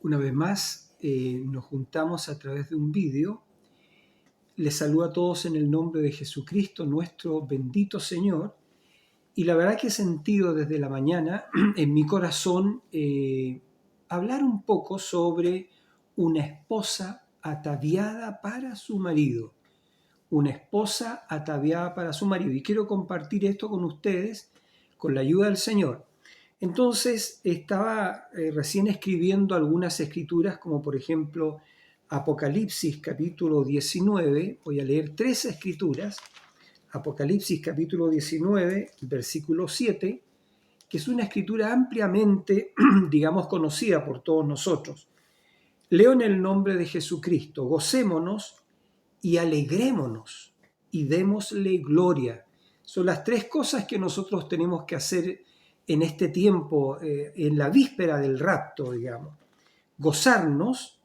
Una vez más, nos juntamos a través de un vídeo. Les saludo a todos en el nombre de Jesucristo, nuestro bendito Señor. Y la verdad que he sentido desde la mañana en mi corazón hablar un poco sobre una esposa ataviada para su marido. Una esposa ataviada para su marido. Y quiero compartir esto con ustedes con la ayuda del Señor. Entonces estaba recién escribiendo algunas escrituras, como por ejemplo Apocalipsis capítulo 19. Voy a leer 3 escrituras. Apocalipsis capítulo 19, versículo 7, que es una escritura ampliamente, digamos, conocida por todos nosotros. Leo en el nombre de Jesucristo: gocémonos y alegrémonos y démosle gloria. Son las 3 cosas que nosotros tenemos que hacer en este tiempo, en la víspera del rapto, digamos. Gozarnos,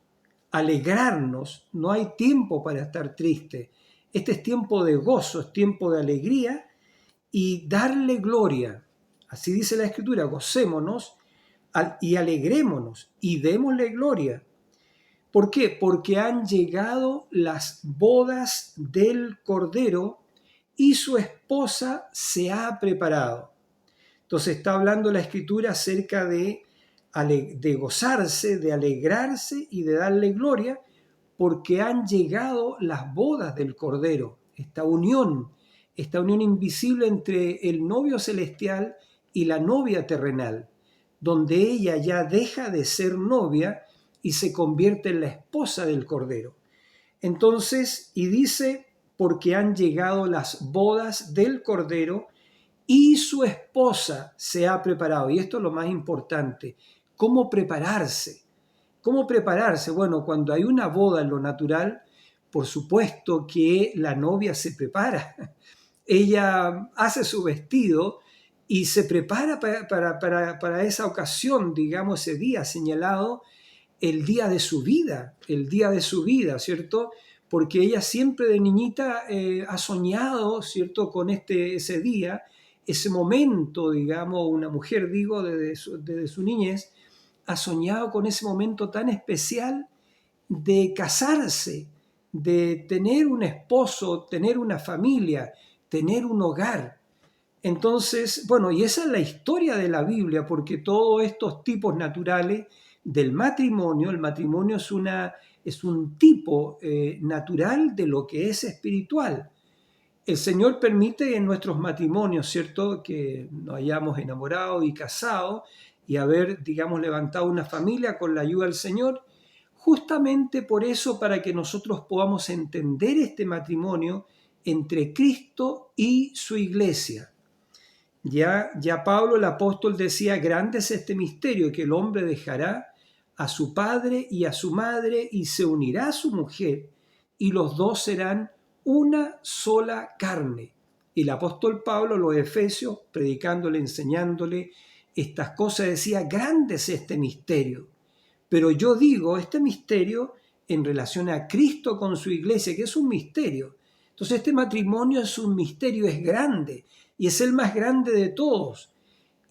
alegrarnos, no hay tiempo para estar triste. Este es tiempo de gozo, es tiempo de alegría y darle gloria. Así dice la Escritura: gocémonos y alegrémonos y démosle gloria. ¿Por qué? Porque han llegado las bodas del Cordero y su esposa se ha preparado. Entonces está hablando la Escritura acerca de gozarse, de alegrarse y de darle gloria, porque han llegado las bodas del Cordero, esta unión invisible entre el novio celestial y la novia terrenal, donde ella ya deja de ser novia y se convierte en la esposa del Cordero. Entonces, y dice, porque han llegado las bodas del Cordero y su esposa se ha preparado. Y esto es lo más importante. ¿Cómo prepararse? ¿Cómo prepararse? Bueno, cuando hay una boda en lo natural, por supuesto que la novia se prepara. Ella hace su vestido y se prepara para esa ocasión, digamos, ese día señalado, el día de su vida, ¿cierto? Porque ella siempre de niñita ha soñado, ¿cierto?, con ese día, ese momento, digamos, una mujer, digo, desde su niñez, ha soñado con ese momento tan especial de casarse, de tener un esposo, tener una familia, tener un hogar. Entonces, bueno, y esa es la historia de la Biblia, porque todos estos tipos naturales del matrimonio, el matrimonio es un tipo natural de lo que es espiritual. El Señor permite en nuestros matrimonios, ¿cierto?, que nos hayamos enamorado y casado y haber, digamos, levantado una familia con la ayuda del Señor, justamente por eso, para que nosotros podamos entender este matrimonio entre Cristo y su iglesia. Ya Pablo el apóstol decía: grande es este misterio, que el hombre dejará a su padre y a su madre y se unirá a su mujer, y los dos serán una sola carne. Y el apóstol Pablo, los Efesios, predicándole, enseñándole estas cosas, decía: grande es este misterio. Pero yo digo este misterio en relación a Cristo con su iglesia, que es un misterio. Entonces este matrimonio es un misterio, es grande, y es el más grande de todos.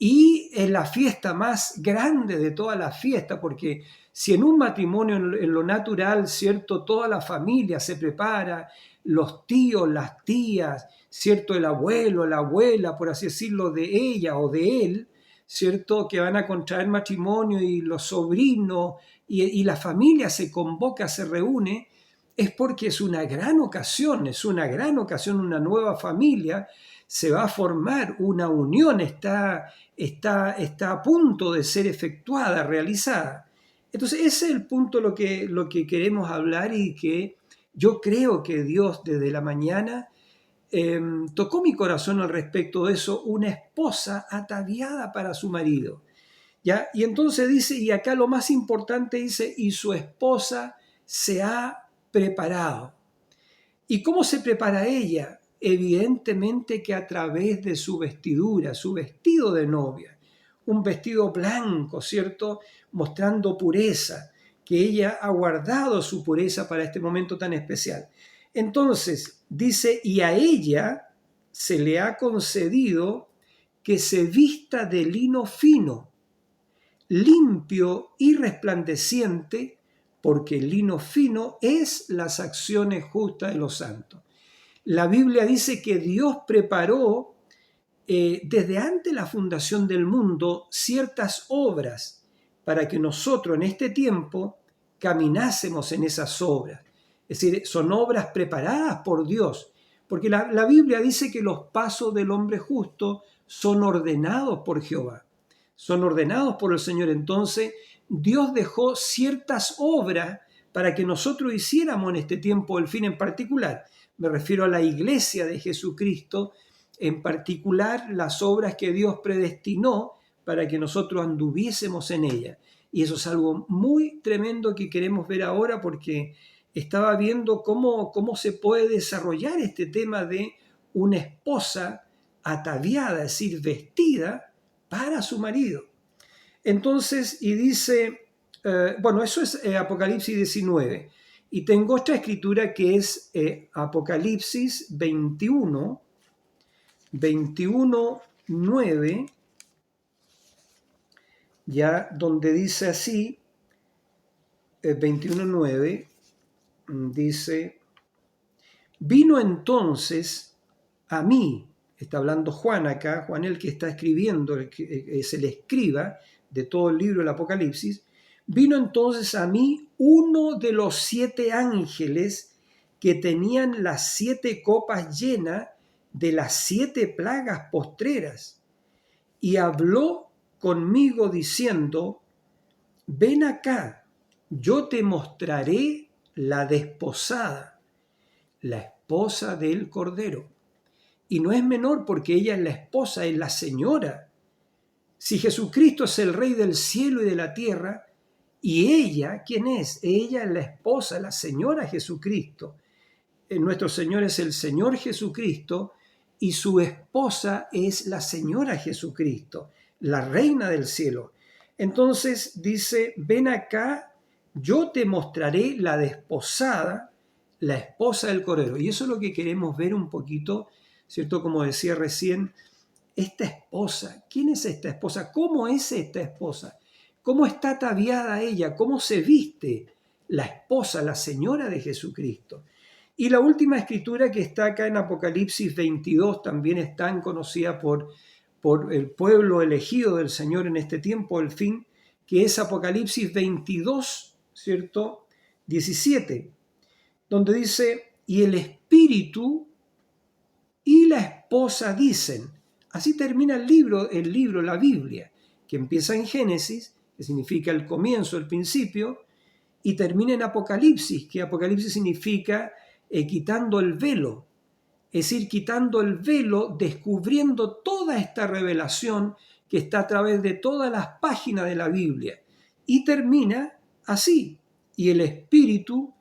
Y es la fiesta más grande de todas las fiestas, porque si en un matrimonio en lo natural, ¿cierto?, toda la familia se prepara, los tíos, las tías, ¿cierto?, el abuelo, la abuela, por así decirlo, de ella o de él, ¿cierto?, que van a contraer matrimonio, y los sobrinos y la familia se convoca, se reúne, es porque es una gran ocasión, una nueva familia se va a formar, una unión está a punto de ser efectuada, realizada. Entonces ese es el punto lo que queremos hablar, y que yo creo que Dios desde la mañana tocó mi corazón al respecto de eso: una esposa ataviada para su marido. ¿Ya? Y entonces dice, y acá lo más importante dice: y su esposa se ha preparado. ¿Y cómo se prepara ella? Evidentemente que a través de su vestidura, su vestido de novia, un vestido blanco, ¿cierto?, mostrando pureza, que ella ha guardado su pureza para este momento tan especial. Entonces dice: y a ella se le ha concedido que se vista de lino fino, limpio y resplandeciente, porque el lino fino es las acciones justas de los santos. La Biblia dice que Dios preparó desde antes de la fundación del mundo ciertas obras para que nosotros en este tiempo caminásemos en esas obras. Es decir, son obras preparadas por Dios, porque la Biblia dice que los pasos del hombre justo son ordenados por Jehová, son ordenados por el Señor. Entonces, Dios dejó ciertas obras para que nosotros hiciéramos en este tiempo el fin en particular. Me refiero a la iglesia de Jesucristo, en particular las obras que Dios predestinó para que nosotros anduviésemos en ella. Y eso es algo muy tremendo que queremos ver ahora, porque estaba viendo cómo se puede desarrollar este tema de una esposa ataviada, es decir, vestida para su marido. Entonces, y dice, bueno, eso es Apocalipsis 19. Y tengo otra escritura que es Apocalipsis 21, 9, ya donde dice así, 21:9, dice, vino entonces a mí, está hablando Juan acá, Juan el que está escribiendo, es el escriba de todo el libro del Apocalipsis, vino entonces a mí uno de los 7 ángeles que tenían las 7 copas llenas de las 7 plagas postreras, y habló conmigo diciendo, ven acá, yo te mostraré la desposada, la esposa del Cordero. Y no es menor, porque ella es la esposa, es la señora. Si Jesucristo es el Rey del cielo y de la tierra, y ella, ¿quién es? Ella es la esposa, la señora Jesucristo. Nuestro Señor es el Señor Jesucristo, y su esposa es la señora Jesucristo, la reina del cielo. Entonces dice, ven acá, yo te mostraré la desposada, la esposa del Cordero. Y eso es lo que queremos ver un poquito, ¿cierto? Como decía recién, esta esposa, ¿quién es esta esposa? ¿Cómo es esta esposa? ¿Cómo está ataviada ella? ¿Cómo se viste la esposa, la señora de Jesucristo? Y la última escritura que está acá en Apocalipsis 22 también es tan conocida por el pueblo elegido del Señor en este tiempo, el fin, que es Apocalipsis 22, ¿cierto? 17, donde dice, y el Espíritu y la esposa dicen, así termina el libro, la Biblia, que empieza en Génesis, que significa el comienzo, el principio, y termina en Apocalipsis, que Apocalipsis significa quitando el velo, es decir, quitando el velo, descubriendo toda esta revelación que está a través de todas las páginas de la Biblia. Y termina así, y el Espíritu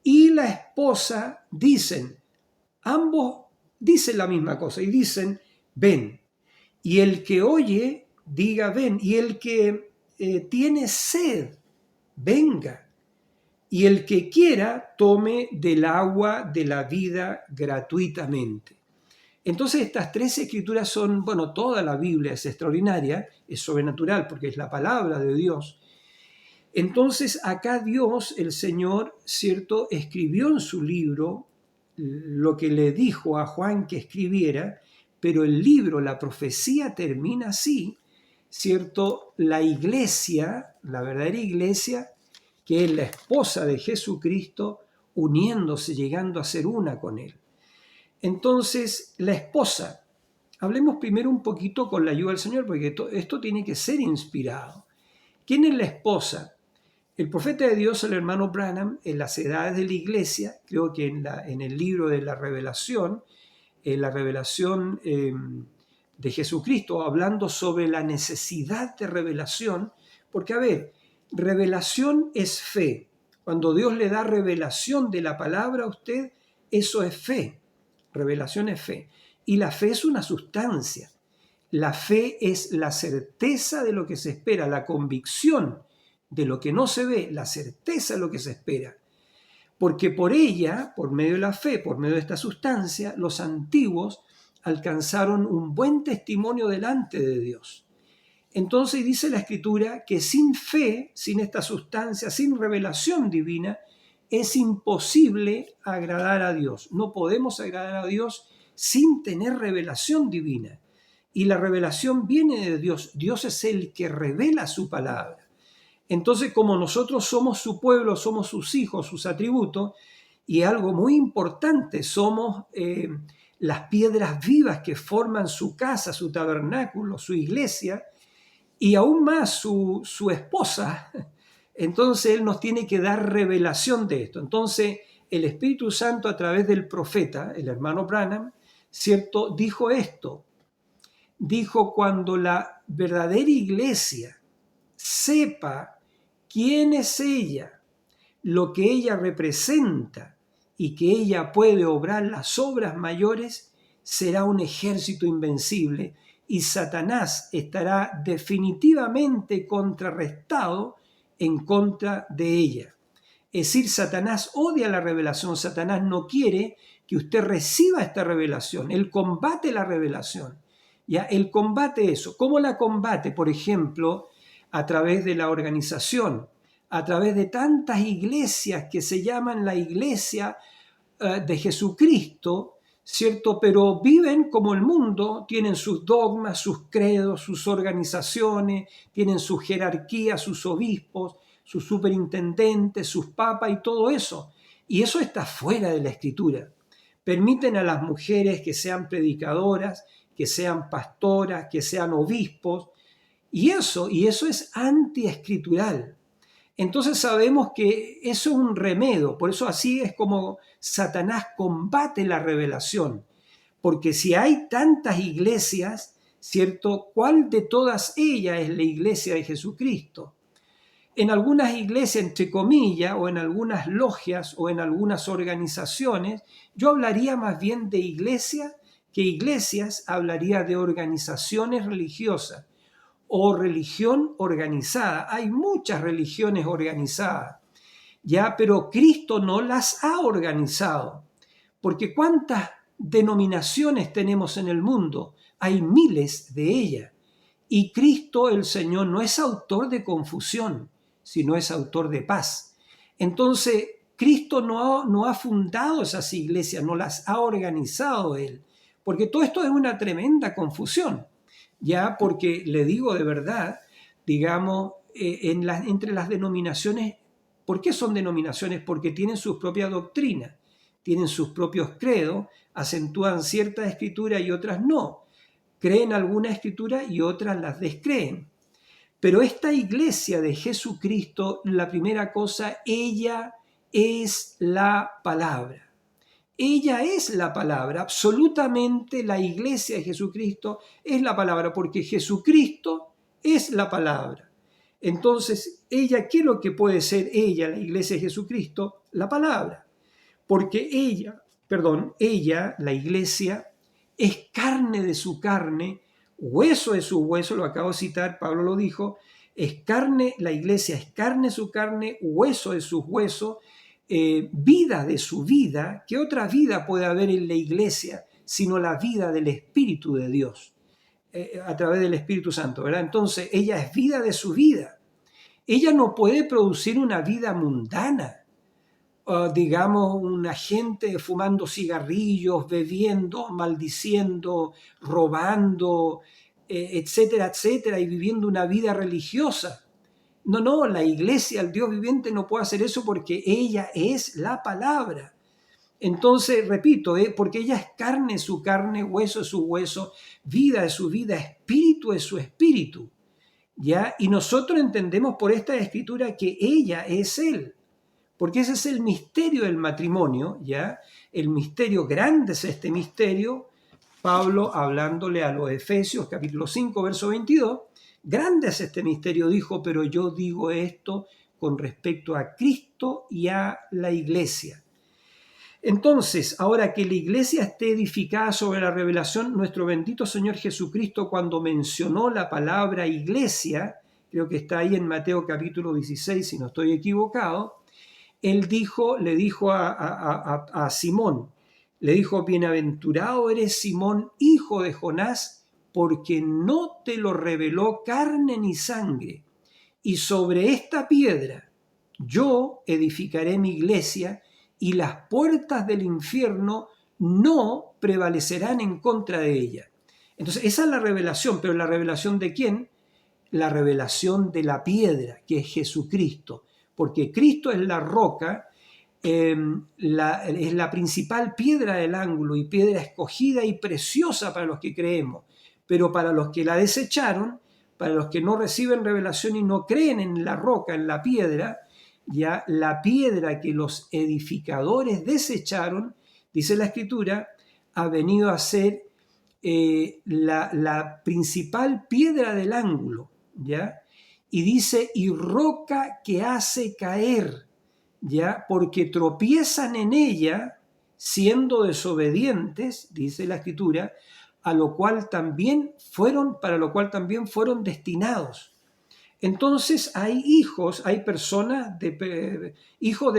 y la esposa dicen, ambos dicen la misma cosa, y dicen, ven. Y el que oye, diga, ven. Y el que tiene sed, venga. Y el que quiera, tome del agua de la vida gratuitamente. Entonces estas 3 escrituras son, bueno, toda la Biblia es extraordinaria, es sobrenatural porque es la palabra de Dios. Entonces acá Dios, el Señor, ¿cierto?, escribió en su libro lo que le dijo a Juan que escribiera, pero el libro, la profecía termina así, ¿cierto? La iglesia, la verdadera iglesia, que es la esposa de Jesucristo, uniéndose, llegando a ser una con Él. Entonces, la esposa, hablemos primero un poquito con la ayuda del Señor, porque esto tiene que ser inspirado. ¿Quién es la esposa? El profeta de Dios, el hermano Branham, en las edades de la iglesia, creo que en el libro de la revelación de Jesucristo, hablando sobre la necesidad de revelación, porque a ver, revelación es fe. Cuando Dios le da revelación de la palabra a usted, eso es fe. Revelación es fe. Y la fe es una sustancia. La fe es la certeza de lo que se espera, la convicción de lo que no se ve, la certeza de lo que se espera. Porque por ella, por medio de la fe, por medio de esta sustancia, los antiguos alcanzaron un buen testimonio delante de Dios. Entonces dice la Escritura que sin fe, sin esta sustancia, sin revelación divina, es imposible agradar a Dios. No podemos agradar a Dios sin tener revelación divina. Y la revelación viene de Dios. Dios es el que revela su palabra. Entonces, como nosotros somos su pueblo, somos sus hijos, sus atributos, y algo muy importante, somos las piedras vivas que forman su casa, su tabernáculo, su iglesia, y aún más su esposa. Entonces Él nos tiene que dar revelación de esto. Entonces el Espíritu Santo a través del profeta, el hermano Branham, ¿cierto?, dijo esto. Dijo: cuando la verdadera iglesia sepa quién es ella, lo que ella representa y que ella puede obrar las obras mayores, será un ejército invencible y Satanás estará definitivamente contrarrestado en contra de ella. Es decir, Satanás odia la revelación, Satanás no quiere que usted reciba esta revelación, él combate la revelación. ¿Ya? Él combate eso. ¿Cómo la combate? Por ejemplo, a través de la organización, a través de tantas iglesias que se llaman la iglesia de Jesucristo, ¿cierto? Pero viven como el mundo, tienen sus dogmas, sus credos, sus organizaciones, tienen su jerarquía, sus obispos, sus superintendentes, sus papas y todo eso. Y eso está fuera de la Escritura. Permiten a las mujeres que sean predicadoras, que sean pastoras, que sean obispos, y eso es antiescritural. Entonces sabemos que eso es un remedio, por eso así es como Satanás combate la revelación, porque si hay tantas iglesias, ¿cierto?, ¿cuál de todas ellas es la iglesia de Jesucristo? En algunas iglesias, entre comillas, o en algunas logias, o en algunas organizaciones, yo hablaría más bien de iglesia que iglesias, hablaría de organizaciones religiosas o religión organizada. Hay muchas religiones organizadas, ya, pero Cristo no las ha organizado, porque ¿cuántas denominaciones tenemos en el mundo? Hay miles de ellas, y Cristo el Señor no es autor de confusión, sino es autor de paz. Entonces, Cristo no ha fundado esas iglesias, no las ha organizado Él, porque todo esto es una tremenda confusión, ya, porque le digo de verdad, digamos, entre las denominaciones, ¿por qué son denominaciones? Porque tienen sus propias doctrinas, tienen sus propios credos, acentúan ciertas escrituras y otras no, creen alguna escritura y otras las descreen. Pero esta iglesia de Jesucristo, la primera cosa, ella es la palabra. Ella es la palabra, absolutamente la iglesia de Jesucristo es la palabra, porque Jesucristo es la palabra. Entonces, ella, ¿qué es lo que puede ser ella, la iglesia de Jesucristo? La palabra. Porque ella, la iglesia, es carne de su carne, hueso de su hueso, lo acabo de citar, Pablo lo dijo, es carne, la iglesia es carne de su carne, hueso de sus huesos, vida de su vida. ¿Qué otra vida puede haber en la iglesia sino la vida del Espíritu de Dios? A través del Espíritu Santo, ¿verdad? Entonces, ella es vida de su vida. Ella no puede producir una vida mundana. Digamos, una gente fumando cigarrillos, bebiendo, maldiciendo, robando, etcétera, etcétera, y viviendo una vida religiosa. No, la iglesia, el Dios viviente no puede hacer eso porque ella es la palabra. Entonces, repito, porque ella es carne de su carne, hueso de su hueso, vida de su vida, espíritu de su espíritu. ¿Ya? Y nosotros entendemos por esta escritura que ella es Él. Porque ese es el misterio del matrimonio, ¿ya? El misterio grande es este misterio. Pablo, hablándole a los Efesios, capítulo 5, verso 22, grande es este misterio, dijo, pero yo digo esto con respecto a Cristo y a la iglesia. Entonces, ahora que la iglesia esté edificada sobre la revelación, nuestro bendito Señor Jesucristo, cuando mencionó la palabra iglesia, creo que está ahí en Mateo capítulo 16, si no estoy equivocado, él le dijo a Simón, le dijo: bienaventurado eres Simón, hijo de Jonás, porque no te lo reveló carne ni sangre. Y sobre esta piedra yo edificaré mi iglesia, y las puertas del infierno no prevalecerán en contra de ella. Entonces, esa es la revelación, pero ¿la revelación de quién? La revelación de la piedra, que es Jesucristo, porque Cristo es la roca, es la principal piedra del ángulo y piedra escogida y preciosa para los que creemos, pero para los que la desecharon, para los que no reciben revelación y no creen en la roca, en la piedra, ya la piedra que los edificadores desecharon, dice la Escritura, ha venido a ser la principal piedra del ángulo, ¿ya? Y dice, y roca que hace caer, ¿ya? Porque tropiezan en ella, siendo desobedientes, dice la Escritura, para lo cual también fueron destinados. Entonces hay hijos, hay personas, hijos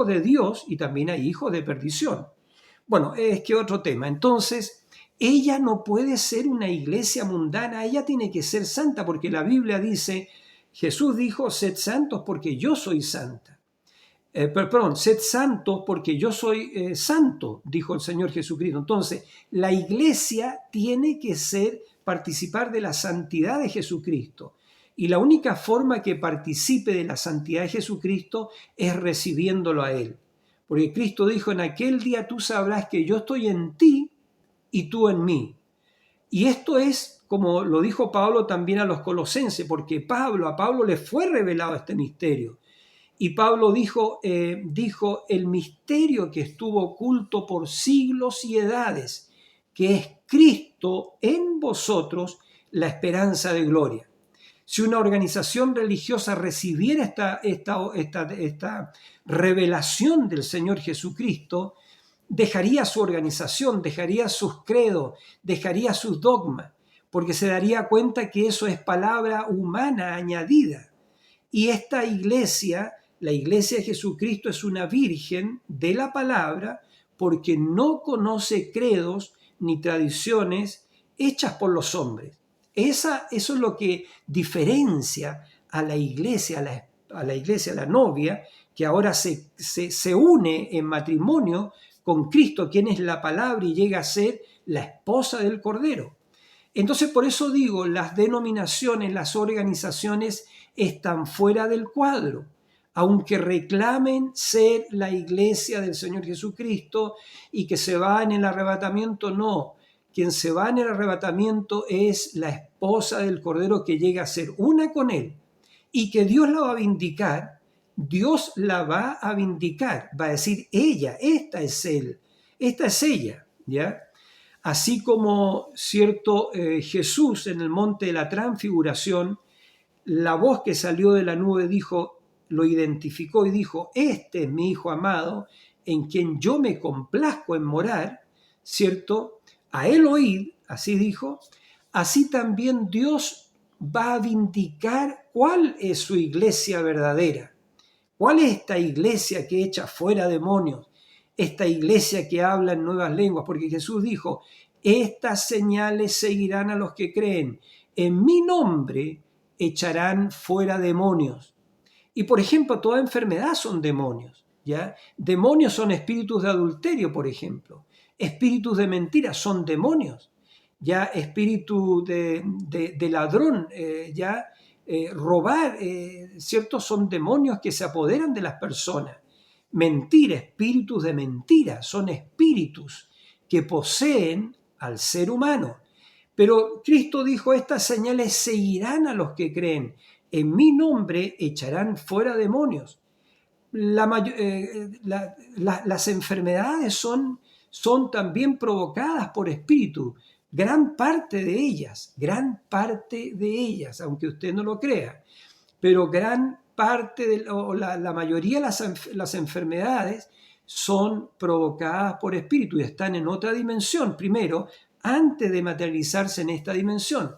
de Dios, y también hay hijos de perdición. Bueno, es que otro tema. Entonces, ella no puede ser una iglesia mundana, ella tiene que ser santa, porque la Biblia dice, Jesús dijo, sed santos porque yo soy santa. Perdón, sed santos porque yo soy santo, dijo el Señor Jesucristo. Entonces, la iglesia tiene que participar de la santidad de Jesucristo. Y la única forma que participe de la santidad de Jesucristo es recibiéndolo a Él. Porque Cristo dijo, en aquel día tú sabrás que yo estoy en ti y tú en mí. Y esto es, como lo dijo Pablo también a los colosenses, porque a Pablo le fue revelado este misterio. Y Pablo dijo, el misterio que estuvo oculto por siglos y edades, que es Cristo en vosotros, la esperanza de gloria. Si una organización religiosa recibiera esta revelación del Señor Jesucristo, dejaría su organización, dejaría sus credos, dejaría sus dogmas, porque se daría cuenta que eso es palabra humana añadida. Y esta iglesia, la iglesia de Jesucristo, es una virgen de la palabra porque no conoce credos ni tradiciones hechas por los hombres. Eso es lo que diferencia a la iglesia, a la novia, que ahora se une en matrimonio con Cristo, quien es la palabra y llega a ser la esposa del Cordero. Entonces, por eso digo, las denominaciones, las organizaciones están fuera del cuadro, aunque reclamen ser la iglesia del Señor Jesucristo y que se va en el arrebatamiento, no. Quien se va en el arrebatamiento es la esposa del Cordero que llega a ser una con Él y que Dios la va a vindicar. Dios la va a vindicar, va a decir ella, esta es Él, esta es ella, ¿ya? Así como Jesús en el monte de la transfiguración, la voz que salió de la nube lo identificó y dijo, este es mi Hijo amado, en quien yo me complazco en morar, ¿cierto? A él oíd, así dijo, así también Dios va a vindicar cuál es su iglesia verdadera. ¿Cuál es esta iglesia que echa fuera demonios? Esta iglesia que habla en nuevas lenguas, porque Jesús dijo, estas señales seguirán a los que creen. En mi nombre echarán fuera demonios. Y por ejemplo, toda enfermedad son demonios, ¿ya? Demonios son espíritus de adulterio, por ejemplo. Espíritus de mentira son demonios. Ya espíritu de ladrón, robar, ¿cierto? Son demonios que se apoderan de las personas. Mentira, espíritus de mentira, son espíritus que poseen al ser humano. Pero Cristo dijo, estas señales seguirán a los que creen. En mi nombre echarán fuera demonios. Las enfermedades son también provocadas por espíritus. Gran parte de ellas, aunque usted no lo crea, pero gran parte, la mayoría de las enfermedades son provocadas por espíritus y están en otra dimensión, primero, antes de materializarse en esta dimensión.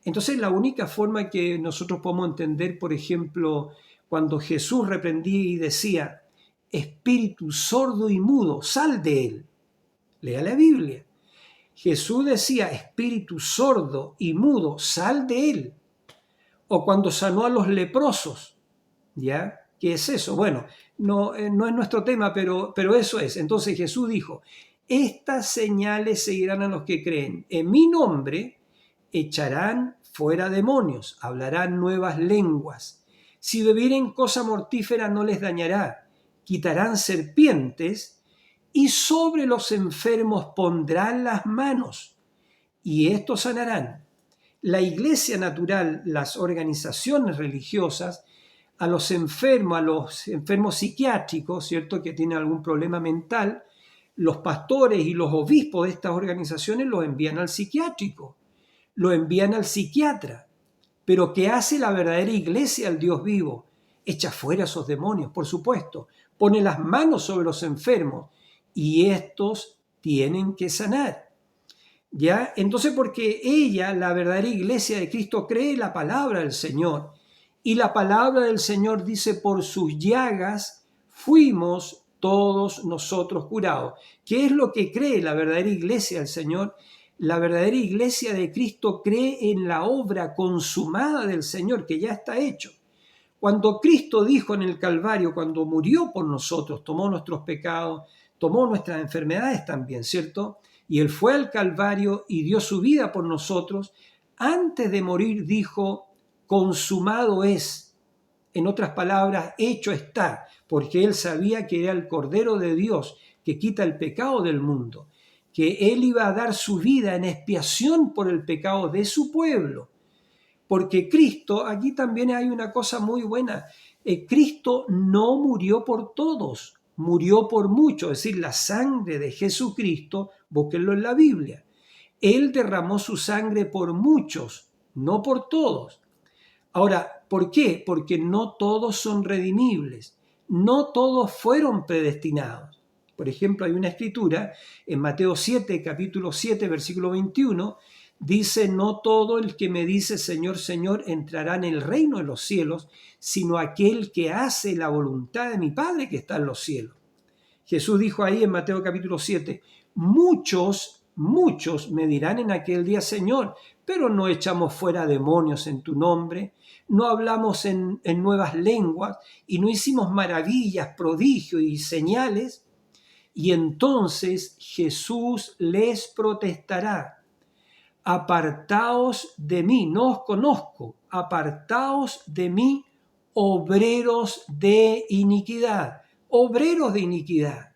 Entonces, la única forma que nosotros podemos entender, por ejemplo, cuando Jesús reprendía y decía, espíritu sordo y mudo, sal de él. Lea la Biblia. Jesús decía, espíritu sordo y mudo, sal de él. O cuando sanó a los leprosos, ¿ya? ¿Qué es eso? Bueno, no es nuestro tema, pero eso es. Entonces Jesús dijo, estas señales seguirán a los que creen. En mi nombre echarán fuera demonios, hablarán nuevas lenguas. Si bebieren cosa mortífera no les dañará. Quitarán serpientes y sobre los enfermos pondrán las manos y estos sanarán. La iglesia natural, las organizaciones religiosas, a los enfermos psiquiátricos, ¿cierto?, que tienen algún problema mental, los pastores y los obispos de estas organizaciones los envían al psiquiátrico, lo envían al psiquiatra. Pero ¿qué hace la verdadera iglesia al Dios vivo? Echa fuera a esos demonios, por supuesto, pone las manos sobre los enfermos y estos tienen que sanar. ¿Ya? Entonces, porque ella, la verdadera iglesia de Cristo, cree la palabra del Señor. Y la palabra del Señor dice, por sus llagas fuimos todos nosotros curados. ¿Qué es lo que cree la verdadera iglesia del Señor? La verdadera iglesia de Cristo cree en la obra consumada del Señor, que ya está hecho. Cuando Cristo dijo en el Calvario, cuando murió por nosotros, tomó nuestros pecados, tomó nuestras enfermedades también, ¿cierto? Y Él fue al Calvario y dio su vida por nosotros. Antes de morir dijo, consumado es. En otras palabras, hecho está, porque Él sabía que era el Cordero de Dios que quita el pecado del mundo, que Él iba a dar su vida en expiación por el pecado de su pueblo. Porque Cristo, aquí también hay una cosa muy buena, Cristo no murió por todos, murió por muchos, es decir, la sangre de Jesucristo, búsquenlo en la Biblia. Él derramó su sangre por muchos, no por todos. Ahora, ¿por qué? Porque no todos son redimibles, no todos fueron predestinados. Por ejemplo, hay una escritura en Mateo 7, capítulo 7, versículo 21, dice, no todo el que me dice Señor, Señor, entrará en el reino de los cielos, sino aquel que hace la voluntad de mi Padre que está en los cielos. Jesús dijo ahí en Mateo capítulo 7, muchos me dirán en aquel día, Señor, pero no echamos fuera demonios en tu nombre, no hablamos en nuevas lenguas y no hicimos maravillas, prodigios y señales. Y entonces Jesús les protestará. Apartaos de mí, no os conozco, apartaos de mí, obreros de iniquidad, obreros de iniquidad.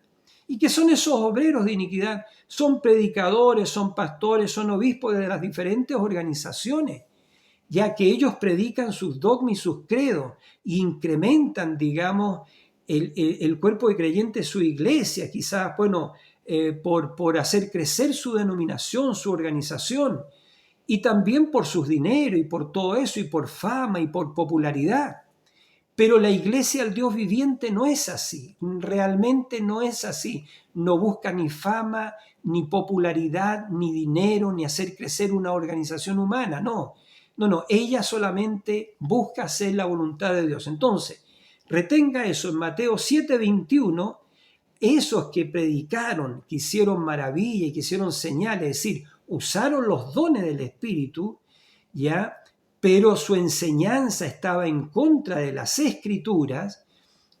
¿Y qué son esos obreros de iniquidad? Son predicadores, son pastores, son obispos de las diferentes organizaciones, ya que ellos predican sus dogmas y sus credos e incrementan, digamos, el cuerpo de creyentes, su iglesia, quizás, bueno, por hacer crecer su denominación, su organización, y también por sus dineros y por todo eso, y por fama y por popularidad. Pero la iglesia al Dios viviente no es así, realmente no es así. No busca ni fama, ni popularidad, ni dinero, ni hacer crecer una organización humana, no. Ella solamente busca hacer la voluntad de Dios. Entonces, retenga eso, en Mateo 7:21, esos que predicaron, que hicieron maravilla y que hicieron señales, es decir, usaron los dones del Espíritu, ¿ya? Pero su enseñanza estaba en contra de las Escrituras,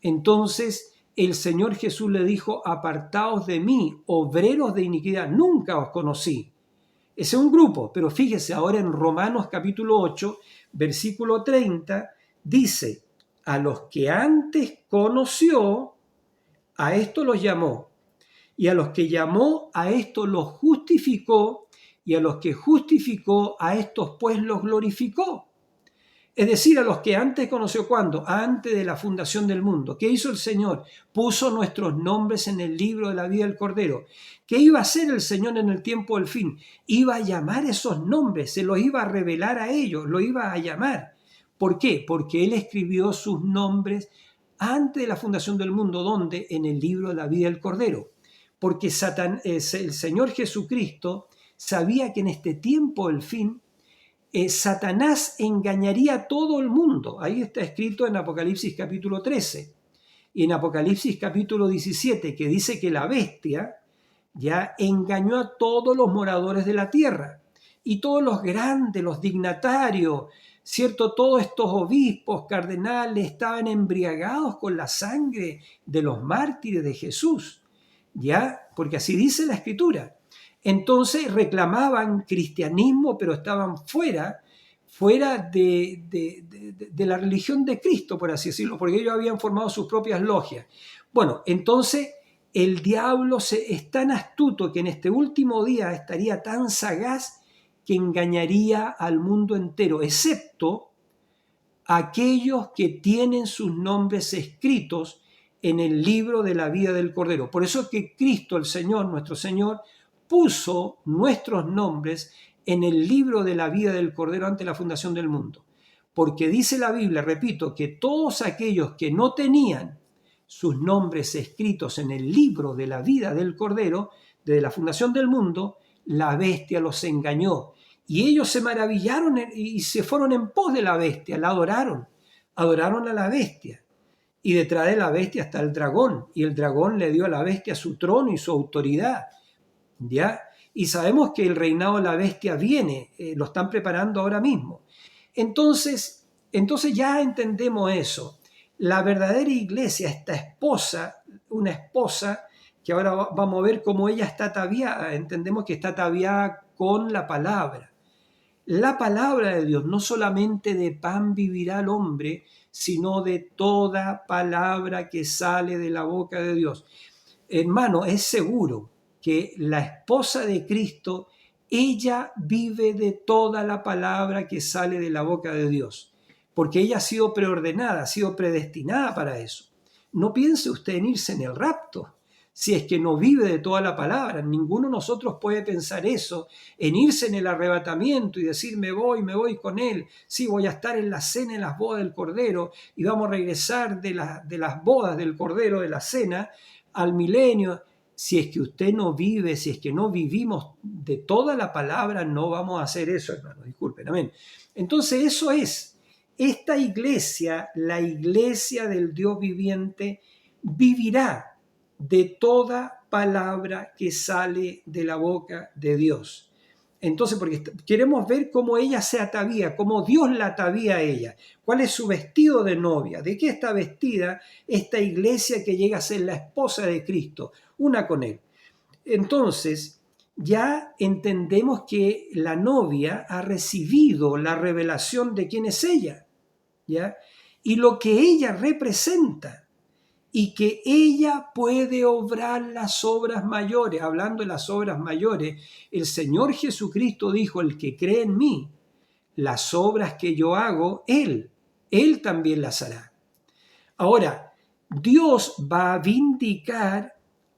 entonces el Señor Jesús le dijo, apartaos de mí, obreros de iniquidad, nunca os conocí. Ese es un grupo, pero fíjese ahora en Romanos capítulo 8, versículo 30, dice, a los que antes conoció, a esto los llamó, y a los que llamó, a esto los justificó, y a los que justificó, a estos pues los glorificó. Es decir, a los que antes conoció, ¿cuándo? Antes de la fundación del mundo. ¿Qué hizo el Señor? Puso nuestros nombres en el libro de la vida del Cordero. ¿Qué iba a hacer el Señor en el tiempo del fin? Iba a llamar esos nombres, se los iba a revelar a ellos, lo iba a llamar. ¿Por qué? Porque Él escribió sus nombres antes de la fundación del mundo. ¿Dónde? En el libro de la vida del Cordero. Porque el Señor Jesucristo sabía que en este tiempo del fin Satanás engañaría a todo el mundo. Ahí está escrito en Apocalipsis capítulo 13 y en Apocalipsis capítulo 17, que dice que la bestia ya engañó a todos los moradores de la tierra y todos los grandes, los dignatarios, ¿cierto? Todos estos obispos, cardenales, estaban embriagados con la sangre de los mártires de Jesús, ¿ya? Porque así dice la Escritura. Entonces reclamaban cristianismo, pero estaban fuera de la religión de Cristo, por así decirlo, porque ellos habían formado sus propias logias. Bueno, entonces el diablo es tan astuto que en este último día estaría tan sagaz que engañaría al mundo entero, excepto aquellos que tienen sus nombres escritos en el libro de la vida del Cordero. Por eso es que Cristo, el Señor, nuestro Señor, puso nuestros nombres en el libro de la vida del Cordero ante la fundación del mundo. Porque dice la Biblia, repito, que todos aquellos que no tenían sus nombres escritos en el libro de la vida del Cordero, desde la fundación del mundo, la bestia los engañó. Y ellos se maravillaron y se fueron en pos de la bestia, la adoraron a la bestia. Y detrás de la bestia está el dragón, y el dragón le dio a la bestia su trono y su autoridad, ¿ya? Y sabemos que el reinado de la bestia viene, lo están preparando ahora mismo. Entonces ya entendemos eso. La verdadera iglesia, esta esposa, una esposa que ahora vamos a ver cómo ella está ataviada, entendemos que está ataviada con la palabra. La palabra de Dios, no solamente de pan vivirá el hombre, sino de toda palabra que sale de la boca de Dios. Hermano, es seguro que la esposa de Cristo, ella vive de toda la palabra que sale de la boca de Dios, porque ella ha sido preordenada, ha sido predestinada para eso. No piense usted en irse en el rapto, si es que no vive de toda la palabra. Ninguno de nosotros puede pensar eso, en irse en el arrebatamiento y decir me voy con él, sí, voy a estar en la cena, en las bodas del Cordero, y vamos a regresar de las bodas del Cordero, de la cena, al milenio. Si es que usted no vive, si es que no vivimos de toda la palabra, no vamos a hacer eso, hermano, disculpen, amén. Entonces eso es, esta iglesia, la iglesia del Dios viviente, vivirá de toda palabra que sale de la boca de Dios. Entonces, porque queremos ver cómo ella se atavía, cómo Dios la atavía a ella, cuál es su vestido de novia, de qué está vestida esta iglesia que llega a ser la esposa de Cristo, una con Él. Entonces, ya entendemos que la novia ha recibido la revelación de quién es ella, ¿ya? Y lo que ella representa, y que ella puede obrar las obras mayores. Hablando de las obras mayores, el Señor Jesucristo dijo, el que cree en mí, las obras que yo hago, Él también las hará. Ahora, Dios va a vindicar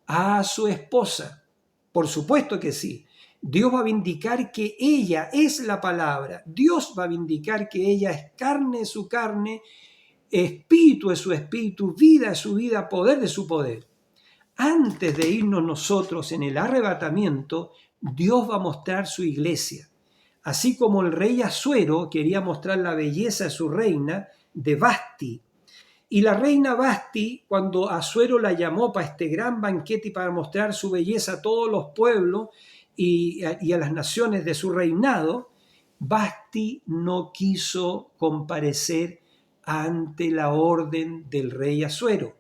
a su esposa. Por supuesto que sí. Dios va a vindicar que ella es la palabra. Dios va a vindicar que ella es carne de su carne, espíritu de su espíritu, vida de su vida, poder de su poder. Antes de irnos nosotros en el arrebatamiento, Dios va a mostrar su iglesia. Así como el rey Asuero quería mostrar la belleza de su reina, de Vasti. Y la reina Vasti, cuando Asuero la llamó para este gran banquete y para mostrar su belleza a todos los pueblos y a las naciones de su reinado, Vasti no quiso comparecer ante la orden del rey Asuero.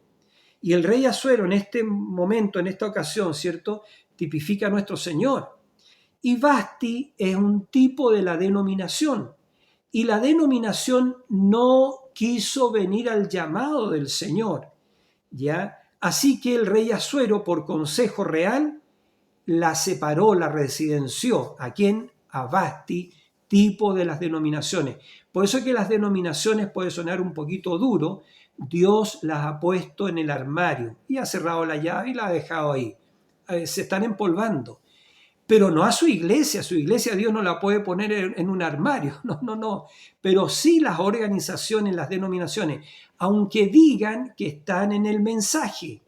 Y el rey Asuero en este momento, en esta ocasión, ¿cierto?, tipifica a nuestro Señor. Y Vasti es un tipo de la denominación. Y la denominación no quiso venir al llamado del Señor, ¿ya? Así que el rey Asuero, por consejo real, la separó, la residenció. ¿A quién? A Vasti, tipo de las denominaciones. Por eso es que las denominaciones puede sonar un poquito duro. Dios las ha puesto en el armario y ha cerrado la llave y la ha dejado ahí. Se están empolvando. Pero no a su iglesia Dios no la puede poner en un armario, no. Pero sí las organizaciones, las denominaciones, aunque digan que están en el mensaje,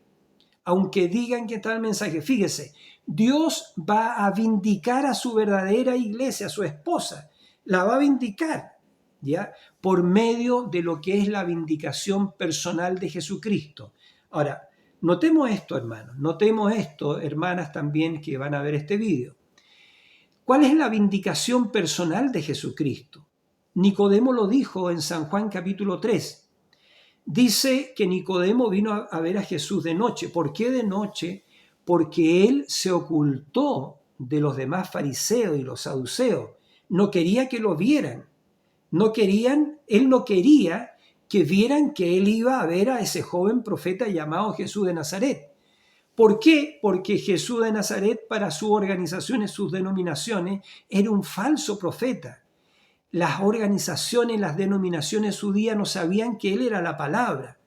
fíjese, Dios va a vindicar a su verdadera iglesia, a su esposa, la va a vindicar, ¿ya? Por medio de lo que es la vindicación personal de Jesucristo. Ahora, Notemos esto, hermanos, notemos esto, hermanas, también que van a ver este video. ¿Cuál es la vindicación personal de Jesucristo? Nicodemo lo dijo en San Juan capítulo 3. Dice que Nicodemo vino a ver a Jesús de noche. ¿Por qué de noche? Porque él se ocultó de los demás fariseos y los saduceos. No quería que lo vieran. Él no quería que vieran que él iba a ver a ese joven profeta llamado Jesús de Nazaret. ¿Por qué? Porque Jesús de Nazaret, para sus organizaciones, sus denominaciones, era un falso profeta. Las organizaciones, las denominaciones de su día no sabían que él era la palabra.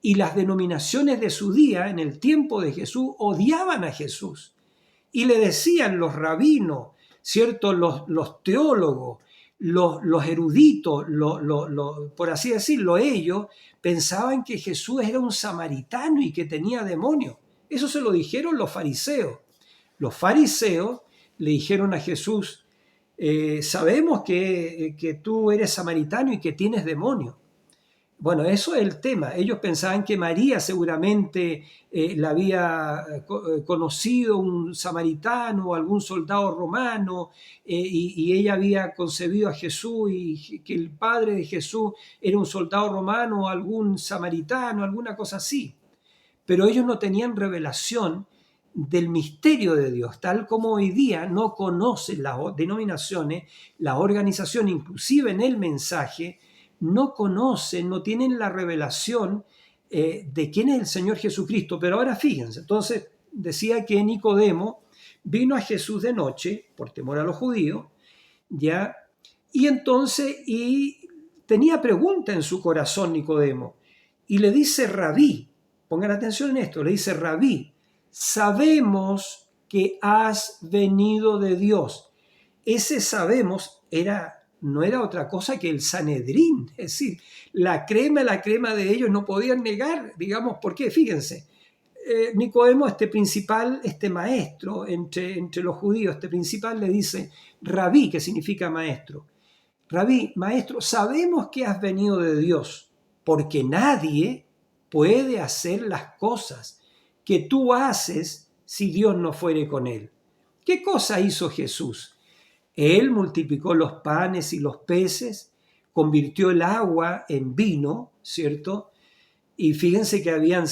Y las denominaciones de su día, en el tiempo de Jesús, odiaban a Jesús. Y le decían los rabinos, ¿cierto? Los teólogos, los eruditos, por así decirlo, ellos pensaban que Jesús era un samaritano y que tenía demonios. Eso se lo dijeron los fariseos. Los fariseos le dijeron a Jesús, sabemos que tú eres samaritano y que tienes demonios. Bueno, eso es el tema. Ellos pensaban que María seguramente la había conocido un samaritano o algún soldado romano y ella había concebido a Jesús y que el padre de Jesús era un soldado romano o algún samaritano, alguna cosa así. Pero ellos no tenían revelación del misterio de Dios, tal como hoy día no conocen las denominaciones, la organización, inclusive en el mensaje, no conocen, no tienen la revelación de quién es el Señor Jesucristo. Pero ahora fíjense, entonces decía que Nicodemo vino a Jesús de noche, por temor a los judíos, ¿ya? Y entonces tenía pregunta en su corazón Nicodemo, y le dice Rabí, pongan atención en esto, le dice Rabí, sabemos que has venido de Dios. Ese sabemos no era otra cosa que el Sanedrín, es decir, la crema de ellos no podían negar, digamos, ¿por qué? Fíjense, Nicodemo, este maestro entre los judíos, este principal le dice Rabí, que significa maestro. Rabí, maestro, sabemos que has venido de Dios, porque nadie puede hacer las cosas que tú haces si Dios no fuere con él. ¿Qué cosa hizo Jesús? Él multiplicó los panes y los peces, convirtió el agua en vino, ¿cierto? Y fíjense que habían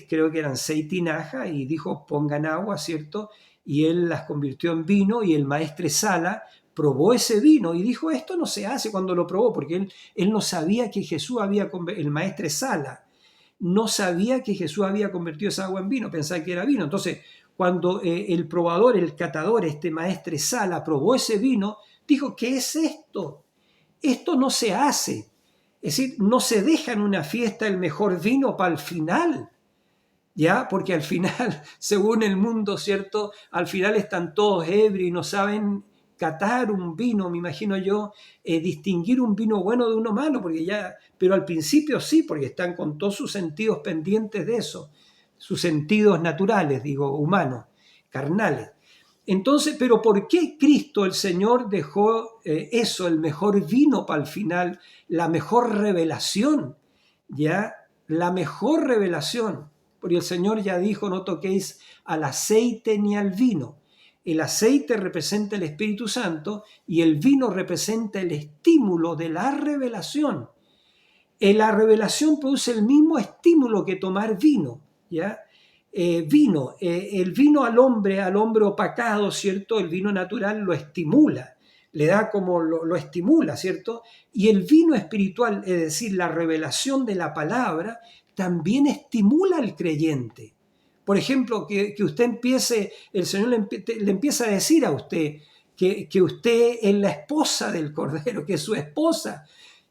creo que eran 6 tinajas, y dijo, pongan agua, ¿cierto? Y él las convirtió en vino, y el maestresala probó ese vino y dijo, esto no se hace. Cuando lo probó, porque él no sabía que Jesús el maestresala, no sabía que Jesús había convertido esa agua en vino, pensaba que era vino. Entonces, cuando el probador, el catador, este maestresala, probó ese vino, dijo, ¿qué es esto? Esto no se hace. Es decir, no se deja en una fiesta el mejor vino para el final, ¿ya? Porque al final, según el mundo, ¿cierto? Al final están todos ebrios y no saben catar un vino, me imagino yo, distinguir un vino bueno de uno malo, pero al principio sí, porque están con todos sus sentidos pendientes de eso, sus sentidos naturales, digo, humanos, carnales. Entonces, pero ¿por qué Cristo, el Señor, dejó eso, el mejor vino para el final, la mejor revelación, ¿ya? La mejor revelación, porque el Señor ya dijo, no toquéis al aceite ni al vino. El aceite representa el Espíritu Santo y el vino representa el estímulo de la revelación. La revelación produce el mismo estímulo que tomar vino, ¿ya? El vino al hombre opacado, ¿cierto? El vino natural lo estimula, le da como lo estimula, ¿cierto? Y el vino espiritual, es decir, la revelación de la palabra, también estimula al creyente. Por ejemplo, que usted el Señor le empieza a decir a usted que usted es la esposa del Cordero, que es su esposa,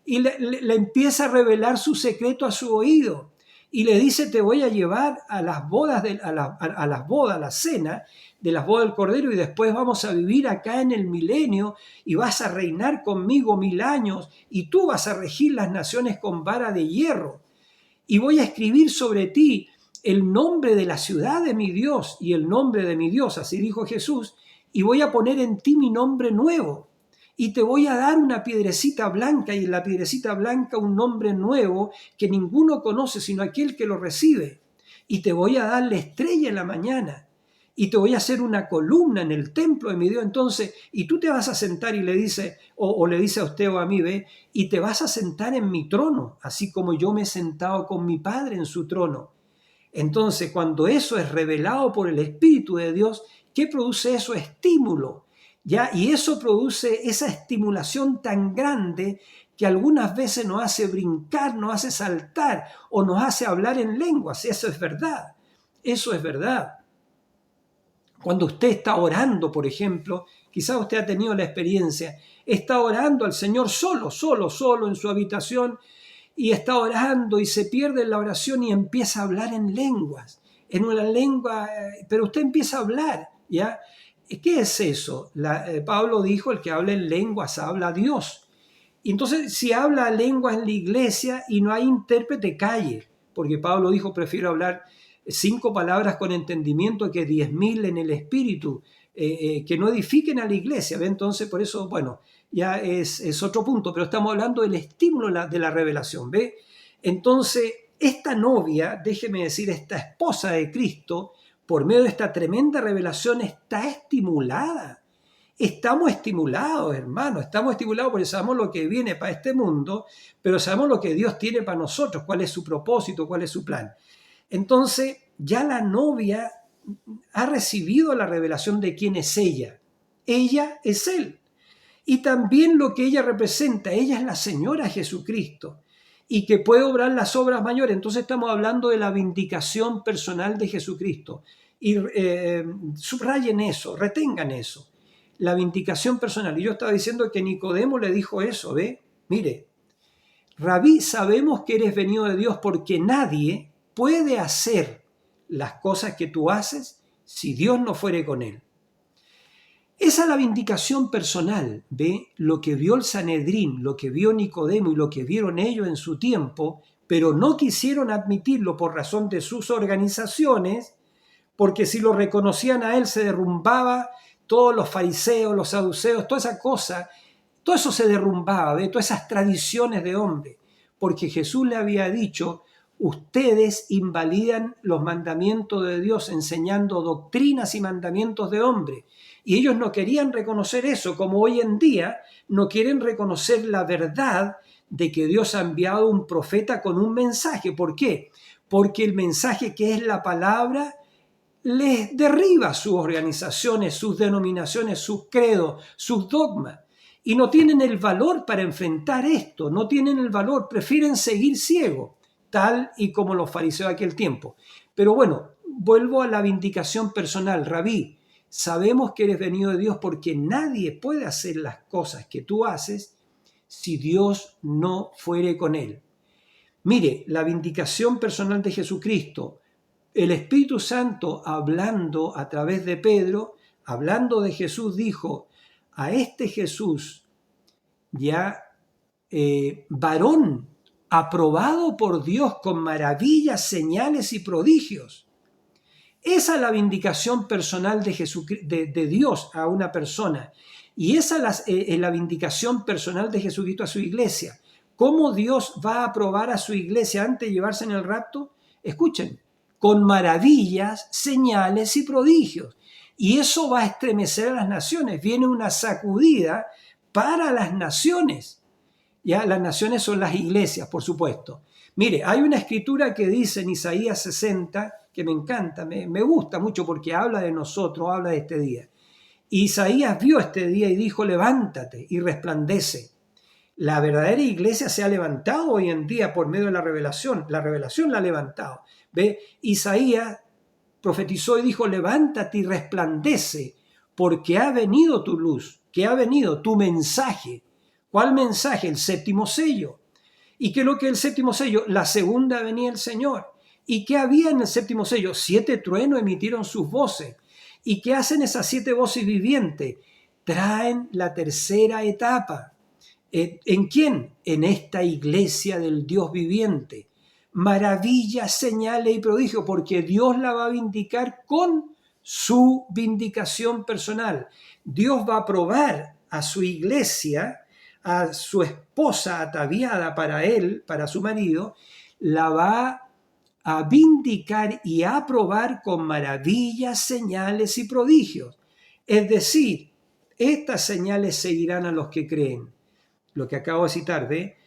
y le empieza a revelar su secreto a su oído. Y le dice, te voy a llevar a las bodas, a la cena de las bodas del Cordero, y después vamos a vivir acá en el milenio y vas a reinar conmigo 1000 años y tú vas a regir las naciones con vara de hierro. Y voy a escribir sobre ti el nombre de la ciudad de mi Dios y el nombre de mi Dios, así dijo Jesús, y voy a poner en ti mi nombre nuevo. Y te voy a dar una piedrecita blanca, y en la piedrecita blanca un nombre nuevo que ninguno conoce sino aquel que lo recibe. y te voy a dar la estrella en la mañana, y te voy a hacer una columna en el templo de mi Dios. Entonces, y tú te vas a sentar y le dice, o le dice a usted o a mí, ve, y te vas a sentar en mi trono, así como yo me he sentado con mi Padre en su trono. Entonces, cuando eso es revelado por el Espíritu de Dios, ¿qué produce eso? Estímulo, ¿ya? Y eso produce esa estimulación tan grande que algunas veces nos hace brincar, nos hace saltar o nos hace hablar en lenguas. Eso es verdad, eso es verdad. Cuando usted está orando, por ejemplo, quizás usted ha tenido la experiencia, está orando al Señor solo en su habitación, y está orando y se pierde en la oración y empieza a hablar en lenguas, en una lengua, pero usted empieza a hablar, ¿ya? ¿Qué es eso? Pablo dijo, el que habla en lenguas habla a Dios. Y entonces, si habla lenguas en la iglesia y no hay intérprete, calle, porque Pablo dijo, prefiero hablar 5 palabras con entendimiento que 10.000 en el espíritu, que no edifiquen a la iglesia. ¿Ve? Entonces, por eso, bueno, ya es otro punto, pero estamos hablando del estímulo de la revelación. ¿Ve? Entonces, esta novia, déjeme decir, esta esposa de Cristo, por medio de esta tremenda revelación, está estimulada. Estamos estimulados, hermano, estamos estimulados porque sabemos lo que viene para este mundo, pero sabemos lo que Dios tiene para nosotros, cuál es su propósito, cuál es su plan. Entonces, ya la novia ha recibido la revelación de quién es ella. Ella es Él. Y también lo que ella representa, ella es la Señora Jesucristo y que puede obrar las obras mayores. Entonces estamos hablando de la vindicación personal de Jesucristo. Y subrayen eso, retengan eso. La vindicación personal. Y yo estaba diciendo que Nicodemo le dijo eso, ¿ve? Mire, Rabí, sabemos que eres venido de Dios porque nadie puede hacer las cosas que tú haces si Dios no fuere con él. Esa es la vindicación personal, ¿ve? Lo que vio el Sanedrín, lo que vio Nicodemo y lo que vieron ellos en su tiempo, pero no quisieron admitirlo por razón de sus organizaciones, porque si lo reconocían a él se derrumbaba todos los fariseos, los saduceos, toda esa cosa, todo eso se derrumbaba, ¿ve? Todas esas tradiciones de hombre, porque Jesús le había dicho, ustedes invalidan los mandamientos de Dios enseñando doctrinas y mandamientos de hombre. Y ellos no querían reconocer eso, como hoy en día no quieren reconocer la verdad de que Dios ha enviado un profeta con un mensaje. ¿Por qué? Porque el mensaje que es la palabra les derriba sus organizaciones, sus denominaciones, sus credos, sus dogmas. Y no tienen el valor para enfrentar esto, no tienen el valor, prefieren seguir ciegos, tal y como los fariseos de aquel tiempo. Pero bueno, vuelvo a la vindicación personal. Rabí, sabemos que eres venido de Dios porque nadie puede hacer las cosas que tú haces si Dios no fuere con él. Mire, la vindicación personal de Jesucristo, el Espíritu Santo hablando a través de Pedro, hablando de Jesús, dijo, a este Jesús ya varón aprobado por Dios con maravillas, señales y prodigios. Esa es la vindicación personal de Dios a una persona. Y esa es la vindicación personal de Jesucristo a su iglesia. ¿Cómo Dios va a aprobar a su iglesia antes de llevarse en el rapto? Escuchen, con maravillas, señales y prodigios. Y eso va a estremecer a las naciones. Viene una sacudida para las naciones. Ya, las naciones son las iglesias, por supuesto. Mire, hay una escritura que dice en Isaías 60, que me encanta, me gusta mucho porque habla de nosotros, habla de este día. Isaías vio este día y dijo, levántate y resplandece. La verdadera iglesia se ha levantado hoy en día por medio de la revelación la ha levantado. ¿Ve? Isaías profetizó y dijo, levántate y resplandece, porque ha venido tu luz, que ha venido tu mensaje. ¿Cuál mensaje? El séptimo sello. ¿Y qué es lo que es el séptimo sello? La segunda venida del Señor. ¿Y qué había en el séptimo sello? 7 truenos emitieron sus voces. ¿Y qué hacen esas 7 voces vivientes? Traen la tercera etapa. ¿En quién? En esta iglesia del Dios viviente. Maravillas, señales y prodigios, porque Dios la va a vindicar con su vindicación personal. Dios va a probar a su iglesia, a su esposa ataviada para él, para su marido, la va a vindicar y a aprobar con maravillas, señales y prodigios. Es decir, estas señales seguirán a los que creen. Lo que acabo de citar, ¿ve?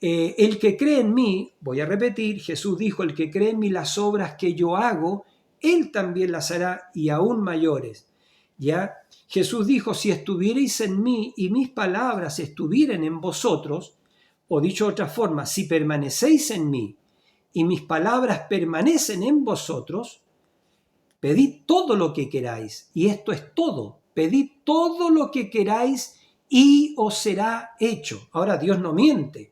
El que cree en mí, voy a repetir, Jesús dijo, el que cree en mí, las obras que yo hago, él también las hará y aún mayores. ¿Ya? Jesús dijo, si estuvierais en mí y mis palabras estuvieran en vosotros, o dicho de otra forma, si permanecéis en mí y mis palabras permanecen en vosotros, pedid todo lo que queráis. Y esto es todo. Pedid todo lo que queráis y os será hecho. Ahora, Dios no miente.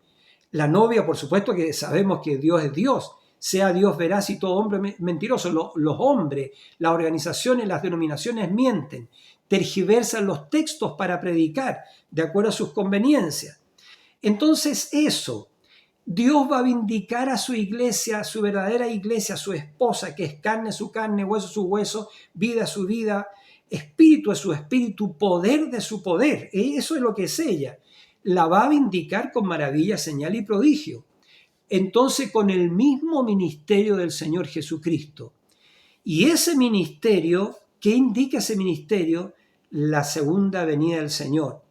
La novia, por supuesto que sabemos que Dios es Dios. Sea Dios veraz y todo hombre mentiroso. Los hombres, las organizaciones, las denominaciones mienten. Tergiversan los textos para predicar de acuerdo a sus conveniencias. Entonces eso, Dios va a vindicar a su iglesia, a su verdadera iglesia, a su esposa, que es carne su carne, hueso su hueso, vida su vida, espíritu es su espíritu, poder de su poder. Eso es lo que es ella. La va a vindicar con maravilla, señal y prodigio. Entonces, con el mismo ministerio del Señor Jesucristo. Y ese ministerio, ¿qué indica ese ministerio? La segunda venida del Señor.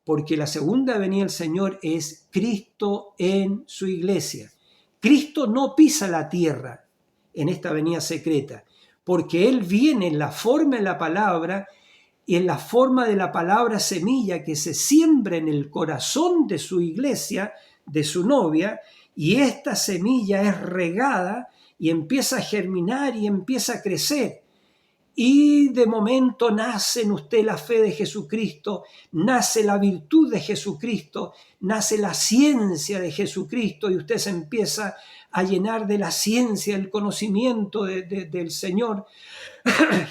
Porque la segunda venida del Señor es Cristo en su iglesia. Cristo no pisa la tierra en esta venida secreta, porque Él viene en la forma de la palabra y en la forma de la palabra semilla que se siembra en el corazón de su iglesia, de su novia, y esta semilla es regada y empieza a germinar y empieza a crecer. Y de momento nace en usted la fe de Jesucristo, nace la virtud de Jesucristo, nace la ciencia de Jesucristo y usted se empieza a llenar de la ciencia, el conocimiento del Señor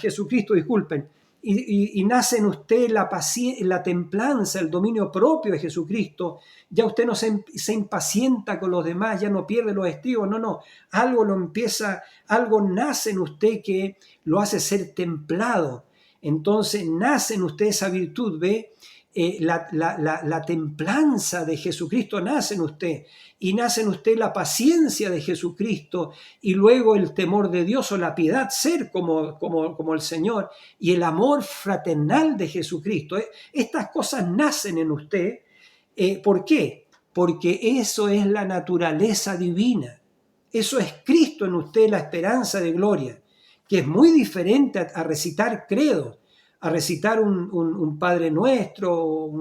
Jesucristo, disculpen. Y nace en usted la templanza, el dominio propio de Jesucristo. Ya usted no se impacienta con los demás, ya no pierde los estribos, no. Algo nace en usted que lo hace ser templado. Entonces nace en usted esa virtud, ¿ve? La templanza de Jesucristo nace en usted y nace en usted la paciencia de Jesucristo y luego el temor de Dios o la piedad ser como el Señor y el amor fraternal de Jesucristo. Estas cosas nacen en usted. ¿Por qué? Porque eso es la naturaleza divina. Eso es Cristo en usted, la esperanza de gloria, que es muy diferente a recitar credos, a recitar un Padre Nuestro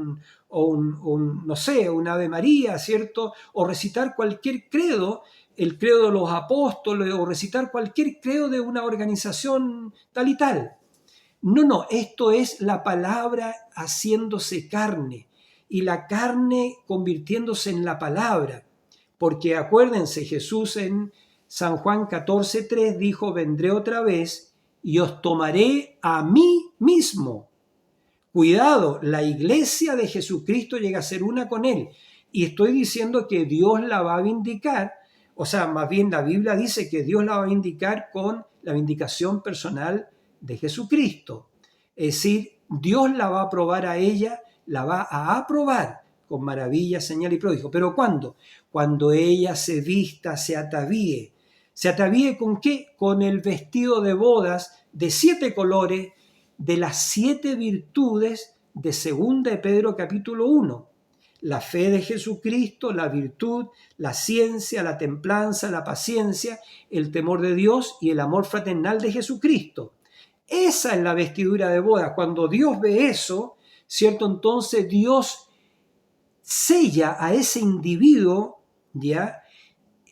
no sé, un Ave María, ¿cierto? O recitar cualquier credo, el credo de los apóstoles, o recitar cualquier credo de una organización tal y tal. No, esto es la palabra haciéndose carne y la carne convirtiéndose en la palabra. Porque acuérdense, Jesús en San Juan 14:3 dijo, vendré otra vez y os tomaré a mí mismo. Cuidado, la iglesia de Jesucristo llega a ser una con Él. Y estoy diciendo que Dios la va a vindicar, o sea, más bien la Biblia dice que Dios la va a vindicar con la vindicación personal de Jesucristo. Es decir, Dios la va a aprobar a ella, la va a aprobar con maravilla, señal y prodigio. ¿Pero cuándo? Cuando ella se vista, se atavíe. ¿Se atavíe con qué? Con el vestido de bodas de 7 colores, de las 7 virtudes de 2 de Pedro capítulo 1. La fe de Jesucristo, la virtud, la ciencia, la templanza, la paciencia, el temor de Dios y el amor fraternal de Jesucristo. Esa es la vestidura de boda. Cuando Dios ve eso, ¿cierto? Entonces Dios sella a ese individuo, ¿ya?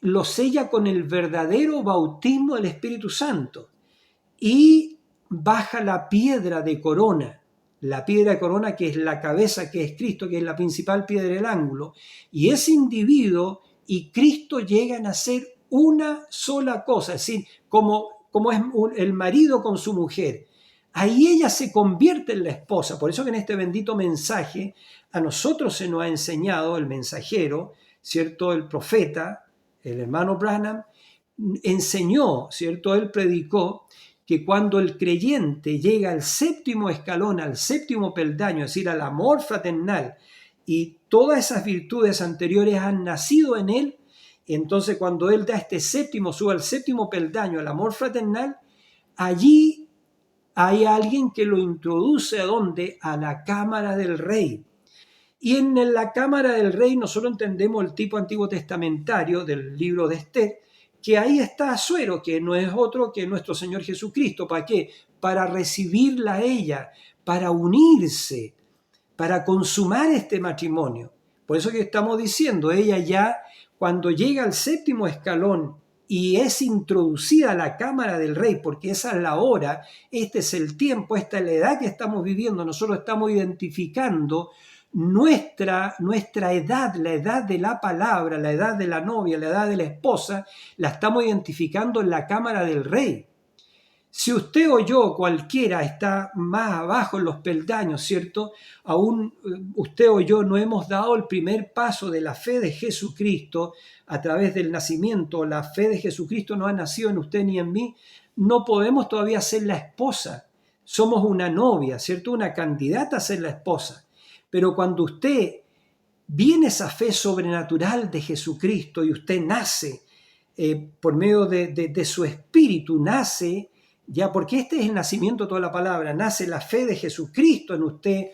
Lo sella con el verdadero bautismo del Espíritu Santo. Y baja la piedra de corona que es la cabeza, que es Cristo, que es la principal piedra del ángulo, y ese individuo y Cristo llegan a ser una sola cosa, es decir, como es el marido con su mujer. Ahí ella se convierte en la esposa. Por eso que en este bendito mensaje a nosotros se nos ha enseñado el mensajero, ¿cierto? El profeta, el hermano Branham, enseñó, ¿cierto? Él predicó que cuando el creyente llega al 7º escalón, al 7º peldaño, es decir, al amor fraternal, y todas esas virtudes anteriores han nacido en él, Entonces, cuando él da este séptimo, sube al séptimo peldaño, al amor fraternal, allí hay alguien que lo introduce ¿a dónde? A la cámara del rey. Y en la cámara del rey nosotros entendemos el tipo antiguo testamentario del libro de Esther, que ahí está Asuero, que no es otro que nuestro Señor Jesucristo. ¿Para qué? Para recibirla a ella, para unirse, para consumar este matrimonio. Por eso que estamos diciendo, ella ya cuando llega al séptimo escalón y es introducida a la cámara del rey, porque esa es la hora, este es el tiempo, esta es la edad que estamos viviendo, nosotros estamos identificando nuestra edad, la edad de la palabra, la edad de la novia, la edad de la esposa, la estamos identificando en la cámara del rey. Si usted o yo, cualquiera, está más abajo en los peldaños, ¿cierto? Aún usted o yo no hemos dado el primer paso de la fe de Jesucristo a través del nacimiento. La fe de Jesucristo no ha nacido en usted ni en mí. No podemos todavía ser la esposa. Somos una novia, ¿cierto? Una candidata a ser la esposa. Pero cuando usted viene esa fe sobrenatural de Jesucristo y usted nace por medio de su espíritu, nace ya, porque este es el nacimiento de toda la palabra, nace la fe de Jesucristo en usted.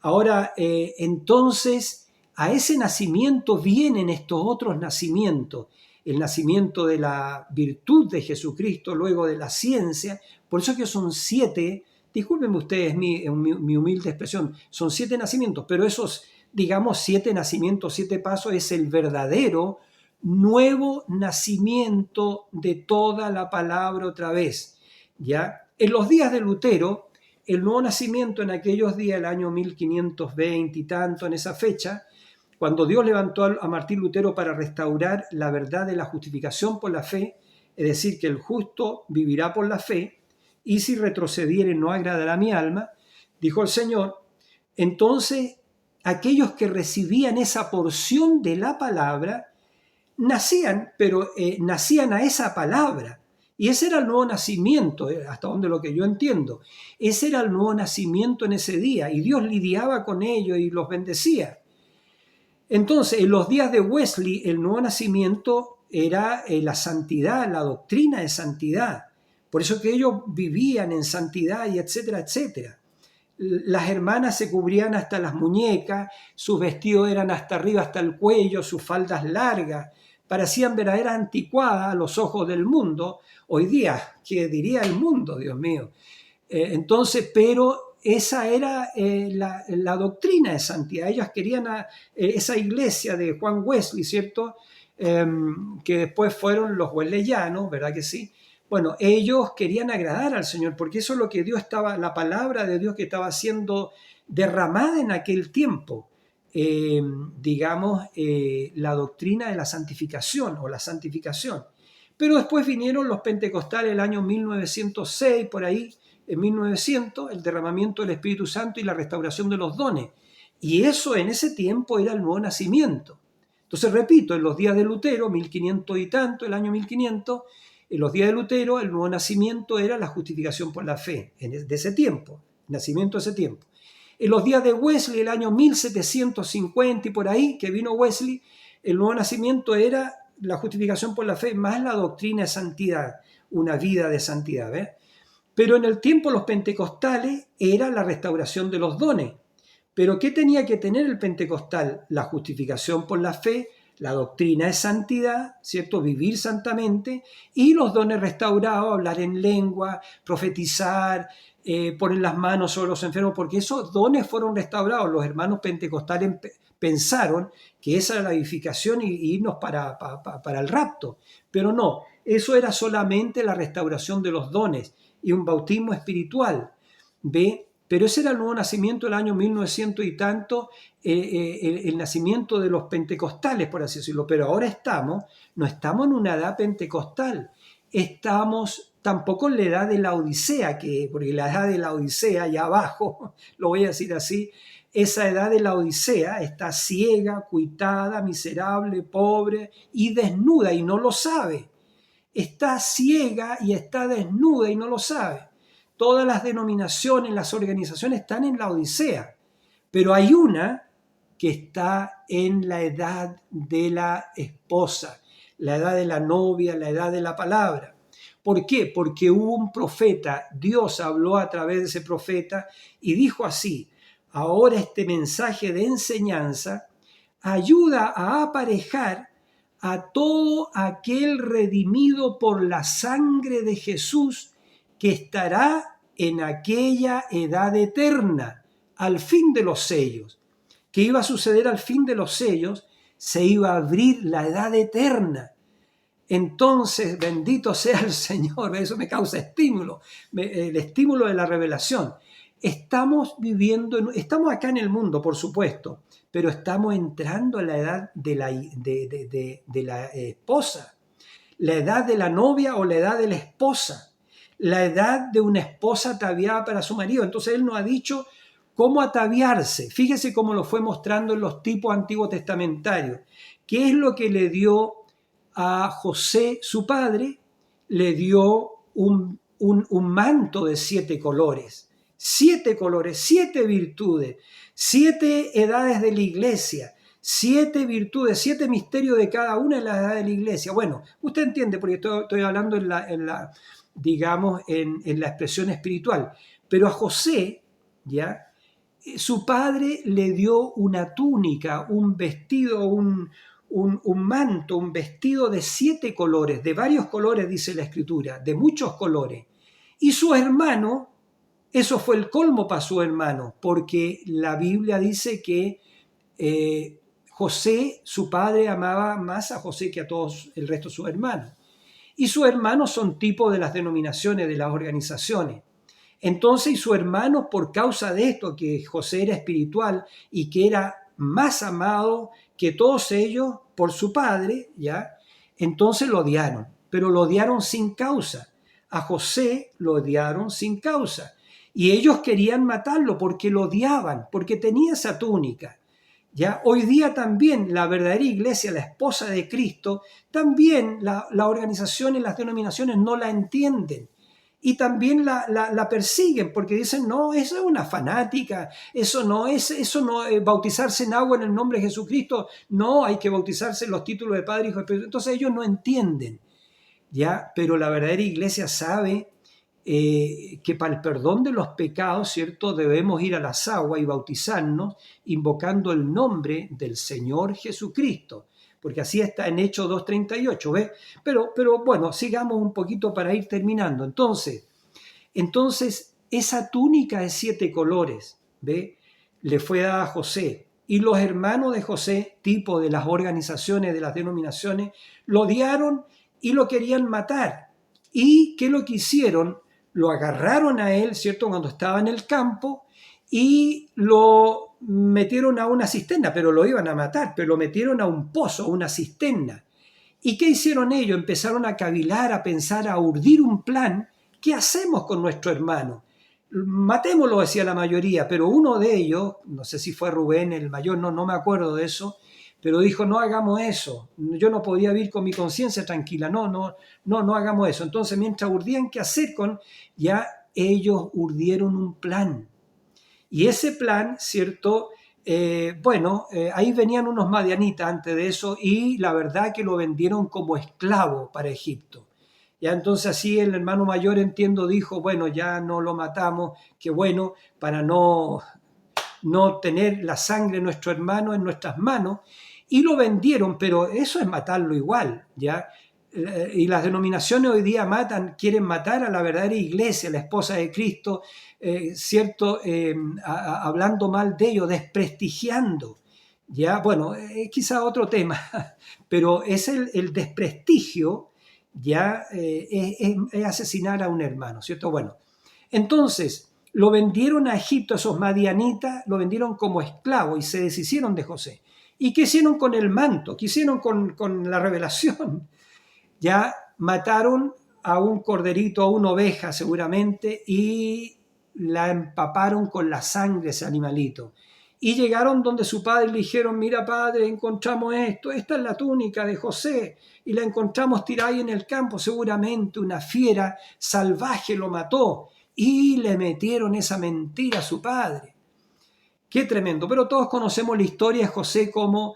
Ahora, entonces, a ese nacimiento vienen estos otros nacimientos, el nacimiento de la virtud de Jesucristo, luego de la ciencia. Por eso es que son 7, discúlpenme ustedes mi humilde expresión, son 7 nacimientos, pero esos, digamos, 7 nacimientos, 7 pasos es el verdadero nuevo nacimiento de toda la palabra otra vez. ¿Ya? En los días de Lutero, el nuevo nacimiento en aquellos días, el año 1520 y tanto, en esa fecha, cuando Dios levantó a Martín Lutero para restaurar la verdad de la justificación por la fe, es decir, que el justo vivirá por la fe, y si retrocediere no agradará a mi alma, dijo el Señor, entonces aquellos que recibían esa porción de la palabra, nacían, pero nacían a esa palabra. Y ese era el nuevo nacimiento, hasta donde lo que yo entiendo. Ese era el nuevo nacimiento en ese día y Dios lidiaba con ellos y los bendecía. Entonces, en los días de Wesley, el nuevo nacimiento era la santidad, la doctrina de santidad. Por eso que ellos vivían en santidad y etcétera, etcétera. Las hermanas se cubrían hasta las muñecas, sus vestidos eran hasta arriba, hasta el cuello, sus faldas largas. Parecían verdaderas anticuadas a los ojos del mundo. Hoy día, ¿qué diría el mundo, Dios mío? Entonces, pero esa era la doctrina de santidad. Ellas querían esa iglesia de Juan Wesley, ¿cierto? Que después fueron los wesleyanos, ¿verdad que sí? Bueno, ellos querían agradar al Señor, porque eso es lo que Dios estaba, la palabra de Dios que estaba siendo derramada en aquel tiempo. La doctrina de la santificación o la santificación. Pero después vinieron los pentecostales el año 1906, por ahí, en 1900, el derramamiento del Espíritu Santo y la restauración de los dones. Y eso en ese tiempo era el nuevo nacimiento. Entonces, repito, en los días de Lutero, 1500 y tanto, el año 1500, en los días de Lutero, el nuevo nacimiento era la justificación por la fe, de ese tiempo, el nacimiento de ese tiempo. En los días de Wesley, el año 1750 y por ahí, que vino Wesley, el nuevo nacimiento era la justificación por la fe, más la doctrina de santidad, una vida de santidad. ¿ves? Pero en el tiempo de los pentecostales era la restauración de los dones. Pero ¿qué tenía que tener el pentecostal? La justificación por la fe, la doctrina de santidad, ¿cierto? Vivir santamente y los dones restaurados, hablar en lengua, profetizar, poner las manos sobre los enfermos, porque esos dones fueron restaurados. Los hermanos pentecostales pensaron que esa era la edificación y irnos para el rapto, pero no, eso era solamente la restauración de los dones y un bautismo espiritual, ¿ve? Pero ese era el nuevo nacimiento del año 1900 y tanto, el nacimiento de los pentecostales, por así decirlo. Pero ahora no estamos en una edad pentecostal, estamos tampoco en la edad de la Odisea, porque la edad de la Odisea, allá abajo, lo voy a decir así, esa edad de la Odisea está ciega, cuitada, miserable, pobre y desnuda y no lo sabe. Está ciega y está desnuda y no lo sabe. Todas las denominaciones, las organizaciones están en la Odisea, pero hay una que está en la edad de la esposa, la edad de la novia, la edad de la palabra. ¿Por qué? Porque hubo un profeta, Dios habló a través de ese profeta y dijo así: ahora este mensaje de enseñanza ayuda a aparejar a todo aquel redimido por la sangre de Jesús que estará en aquella edad eterna, al fin de los sellos. ¿Qué iba a suceder al fin de los sellos? Se iba a abrir la edad eterna. Entonces, bendito sea el Señor, eso me causa estímulo, el estímulo de la revelación. Estamos acá en el mundo, por supuesto, pero estamos entrando a la edad de la esposa, la edad de la novia o la edad de la esposa, la edad de una esposa ataviada para su marido. Entonces Él nos ha dicho cómo ataviarse. Fíjese cómo lo fue mostrando en los tipos antiguos testamentarios. ¿Qué es lo que le dio a José, su padre? Le dio un manto de 7 colores. 7 colores, 7 virtudes, 7 edades de la iglesia, 7 virtudes, 7 misterios de cada una de las edades de la iglesia. Bueno, usted entiende, porque estoy hablando digamos, en la expresión espiritual. Pero a José, ¿ya? Su padre le dio una túnica, un vestido, un manto, un vestido de 7 colores, de varios colores, dice la Escritura, de muchos colores. Y su hermano, eso fue el colmo para su hermano, porque la Biblia dice que José, su padre, amaba más a José que a todos el resto de sus hermanos. Y sus hermanos son tipos de las denominaciones, de las organizaciones. Entonces, y su hermano, por causa de esto, que José era espiritual y que era más amado que todos ellos por su padre, ¿ya? Entonces lo odiaron, pero lo odiaron sin causa. A José lo odiaron sin causa. Y ellos querían matarlo porque lo odiaban, porque tenía esa túnica. ¿Ya? Hoy día también la verdadera iglesia, la esposa de Cristo, también la organización y las denominaciones no la entienden. Y también la persiguen porque dicen, no, esa es una fanática, eso no, bautizarse en agua en el nombre de Jesucristo, no, hay que bautizarse en los títulos de Padre, Hijo y Espíritu. Entonces ellos no entienden, ¿ya? Pero la verdadera iglesia sabe que para el perdón de los pecados, ¿cierto? Debemos ir a las aguas y bautizarnos invocando el nombre del Señor Jesucristo, porque así está en Hechos 2:38, ¿ves? Pero bueno, sigamos un poquito para ir terminando. Entonces esa túnica de 7 colores, ¿ves? Le fue dada a José. Y los hermanos de José, tipo de las organizaciones, de las denominaciones, lo odiaron y lo querían matar. ¿Y qué lo que hicieron? Lo agarraron a él, ¿cierto?, cuando estaba en el campo y lo metieron a una cisterna, pero lo iban a matar, pero lo metieron a un pozo, a una cisterna. ¿Y qué hicieron ellos? Empezaron a cavilar, a pensar, a urdir un plan. ¿Qué hacemos con nuestro hermano? Matémoslo, decía la mayoría, pero uno de ellos, no sé si fue Rubén, el mayor, no me acuerdo de eso, pero dijo, no hagamos eso, yo no podía vivir con mi conciencia tranquila, no hagamos eso. Entonces, mientras urdían qué hacer ya ellos urdieron un plan. Y ese plan, ¿cierto? Ahí venían unos madianitas antes de eso y la verdad que lo vendieron como esclavo para Egipto. Ya entonces así el hermano mayor, entiendo, dijo, bueno, ya no lo matamos, que bueno, para no tener la sangre de nuestro hermano en nuestras manos, y lo vendieron, pero eso es matarlo igual, ¿ya? Y las denominaciones hoy día quieren matar a la verdadera iglesia, la esposa de Cristo, ¿cierto? Hablando mal de ellos, desprestigiando, ¿ya? Bueno, quizá otro tema, pero es el desprestigio, ¿ya? Es asesinar a un hermano, ¿cierto? Bueno, entonces lo vendieron a Egipto, esos madianitas, lo vendieron como esclavo y se deshicieron de José. ¿Y qué hicieron con el manto? ¿Qué hicieron con la revelación? Ya mataron a un corderito, a una oveja seguramente, y la empaparon con la sangre de ese animalito. Y llegaron donde su padre le dijeron, mira padre, encontramos esto, esta es la túnica de José, y la encontramos tirada ahí en el campo, seguramente una fiera salvaje lo mató, y le metieron esa mentira a su padre. Qué tremendo, pero todos conocemos la historia de José, como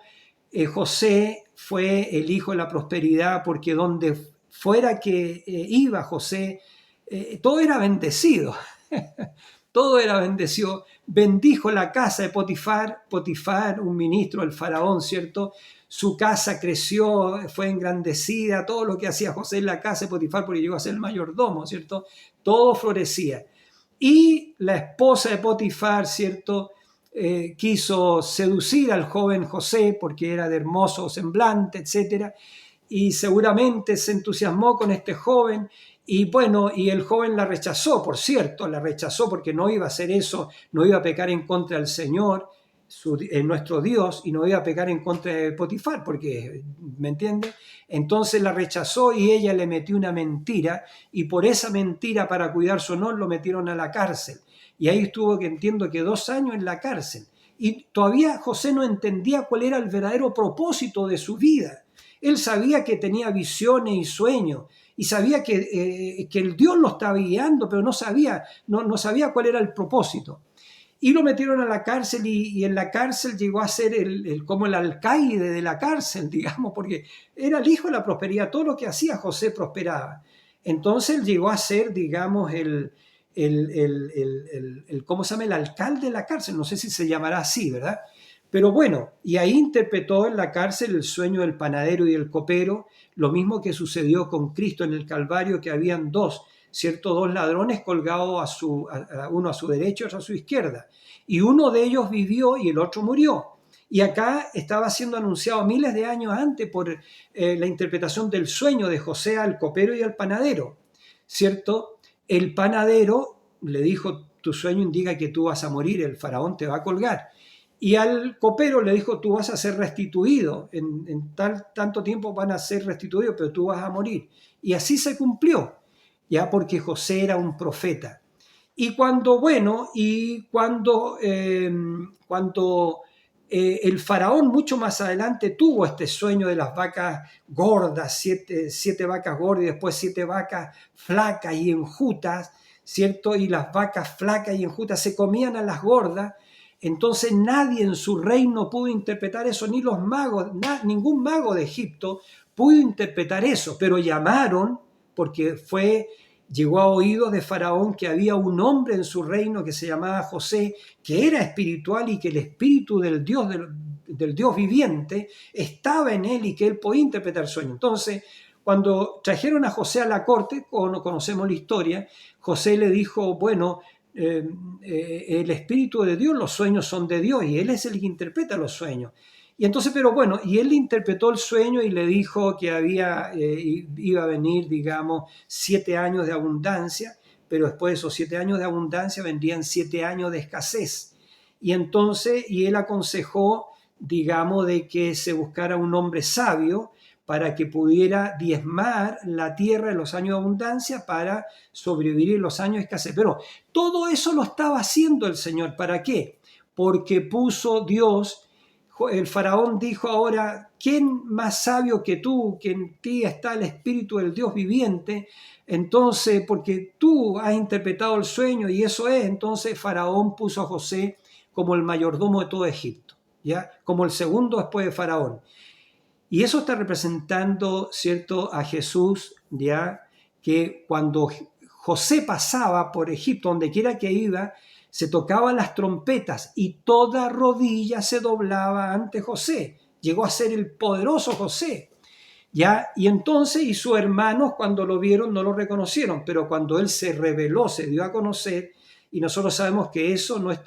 José fue el hijo de la prosperidad, porque donde fuera que iba José, todo era bendecido. Todo era bendecido. Bendijo la casa de Potifar, Potifar, un ministro del faraón, ¿cierto? Su casa creció, fue engrandecida, todo lo que hacía José en la casa de Potifar, porque llegó a ser el mayordomo, ¿cierto? Todo florecía. Y la esposa de Potifar, ¿cierto? Quiso seducir al joven José porque era de hermoso semblante, etcétera, y seguramente se entusiasmó con este joven y bueno, y el joven la rechazó, por cierto, la rechazó porque no iba a hacer eso, no iba a pecar en contra del Señor, nuestro Dios, y no iba a pecar en contra de Potifar, porque, ¿me entiende? Entonces la rechazó y ella le metió una mentira, y por esa mentira, para cuidar su honor, lo metieron a la cárcel. Y ahí estuvo, que entiendo que 2 años en la cárcel. Y todavía José no entendía cuál era el verdadero propósito de su vida. Él sabía que tenía visiones y sueños, y sabía que el Dios lo estaba guiando, pero no sabía cuál era el propósito. Y lo metieron a la cárcel y en la cárcel llegó a ser como el alcaide de la cárcel, digamos, porque era el hijo de la prosperidad. Todo lo que hacía José prosperaba. Entonces él llegó a ser, digamos, ¿cómo se llama? El alcalde de la cárcel. No sé si se llamará así, ¿verdad? Pero bueno, y ahí interpretó en la cárcel el sueño del panadero y del copero, lo mismo que sucedió con Cristo en el Calvario, que habían dos, ¿cierto? 2 ladrones colgados uno a su derecha y otro a su izquierda. Y uno de ellos vivió y el otro murió. Y acá estaba siendo anunciado miles de años antes por la interpretación del sueño de José al copero y al panadero, ¿cierto? El panadero le dijo, tu sueño indica que tú vas a morir, el faraón te va a colgar. Y al copero le dijo, tú vas a ser restituido, en tanto tiempo van a ser restituidos, pero tú vas a morir. Y así se cumplió, ya porque José era un profeta. Y cuando el faraón mucho más adelante tuvo este sueño de las vacas gordas, siete vacas gordas y después 7 vacas flacas y enjutas, ¿cierto? Y las vacas flacas y enjutas se comían a las gordas. Entonces nadie en su reino pudo interpretar eso, ni los magos, ningún mago de Egipto pudo interpretar eso, pero llamaron, porque llegó a oídos de Faraón que había un hombre en su reino que se llamaba José, que era espiritual y que el espíritu del Dios viviente estaba en él y que él podía interpretar sueños. Entonces, cuando trajeron a José a la corte, como conocemos la historia, José le dijo, bueno, el espíritu de Dios, los sueños son de Dios y él es el que interpreta los sueños. Y entonces, pero bueno, y él interpretó el sueño y le dijo que iba a venir, digamos, 7 años de abundancia, pero después de esos 7 años de abundancia vendrían 7 años de escasez. Y entonces, y él aconsejó, digamos, de que se buscara un hombre sabio para que pudiera diezmar la tierra en los años de abundancia para sobrevivir en los años de escasez. Pero todo eso lo estaba haciendo el Señor. ¿Para qué? Porque puso Dios, el faraón dijo ahora, ¿quién más sabio que tú, que en ti está el espíritu del Dios viviente? Entonces, porque tú has interpretado el sueño y eso es, entonces faraón puso a José como el mayordomo de todo Egipto, ¿ya? Como el segundo después de faraón. Y eso está representando, ¿cierto?, a Jesús, ya que cuando José pasaba por Egipto, donde quiera que iba, se tocaban las trompetas y toda rodilla se doblaba ante José. Llegó a ser el poderoso José, ¿ya? Y entonces, y sus hermanos cuando lo vieron no lo reconocieron, pero cuando él se reveló, se dio a conocer, y nosotros sabemos que eso no es...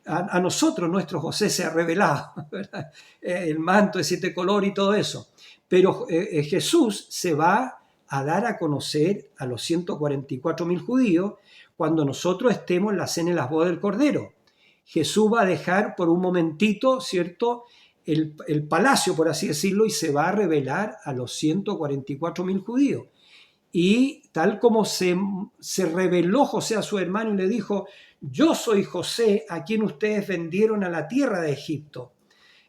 a nosotros nuestro José se ha revelado, ¿verdad? El manto de 7 colores y todo eso. Pero Jesús se va a dar a conocer a los 144.000 judíos cuando nosotros estemos en la cena de las bodas del Cordero. Jesús va a dejar por un momentito, ¿cierto?, el palacio, por así decirlo, y se va a revelar a los 144.000 judíos. Y tal como se reveló José a su hermano y le dijo, yo soy José a quien ustedes vendieron a la tierra de Egipto.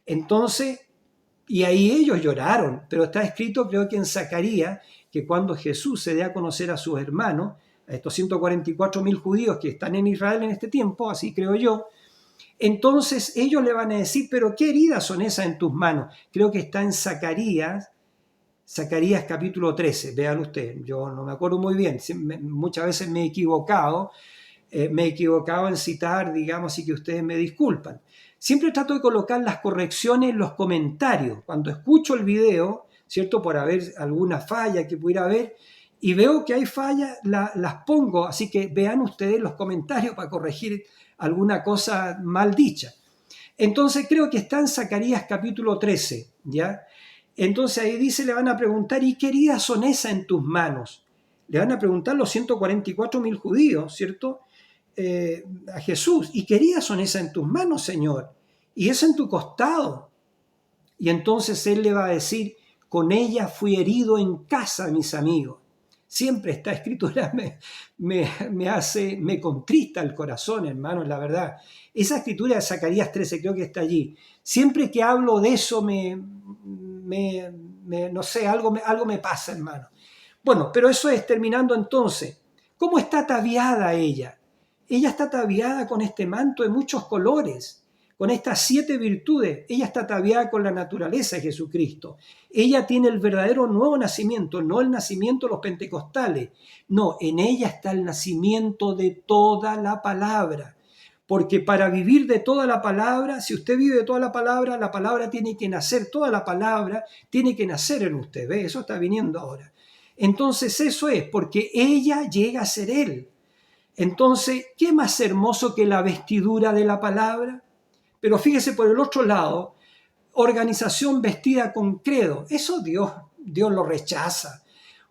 Entonces, y ahí ellos lloraron, pero está escrito, creo que en Zacarías, que cuando Jesús se dé a conocer a sus hermanos, a estos 144.000 judíos que están en Israel en este tiempo, así creo yo, Entonces ellos le van a decir, pero ¿qué heridas son esas en tus manos? Creo que está en Zacarías capítulo 13, vean ustedes, yo no me acuerdo muy bien, muchas veces me he equivocado en citar, digamos, así que ustedes me disculpan. Siempre trato de colocar las correcciones en los comentarios. Cuando escucho el video, ¿cierto? Por haber alguna falla que pudiera haber, y veo que hay fallas, las pongo, así que vean ustedes los comentarios para corregir alguna cosa mal dicha. Entonces creo que está en Zacarías capítulo 13, ¿ya? Entonces ahí dice, le van a preguntar, ¿y qué heridas son esas en tus manos? Le van a preguntar los 144.000 judíos, ¿cierto? A Jesús, ¿y qué heridas son esas en tus manos, Señor? Y eso en tu costado. Y entonces él le va a decir, con ella fui herido en casa, mis amigos. Siempre esta escritura me contrista el corazón, hermanos, la verdad. Esa escritura de Zacarías 13, creo que está allí. Siempre que hablo de eso, no sé, algo me pasa, hermano. Bueno, pero eso es, terminando entonces. ¿Cómo está ataviada ella? Ella está ataviada con este manto de muchos colores, con estas 7 virtudes. Ella está ataviada con la naturaleza de Jesucristo. Ella tiene el verdadero nuevo nacimiento, no el nacimiento de los pentecostales. No, en ella está el nacimiento de toda la palabra. Porque para vivir de toda la palabra, si usted vive de toda la palabra tiene que nacer, toda la palabra tiene que nacer en usted. ¿Ve? Eso está viniendo ahora. Entonces eso es, porque ella llega a ser él. Entonces, ¿qué más hermoso que la vestidura de la palabra? Pero fíjese por el otro lado, organización vestida con credo. Eso Dios lo rechaza.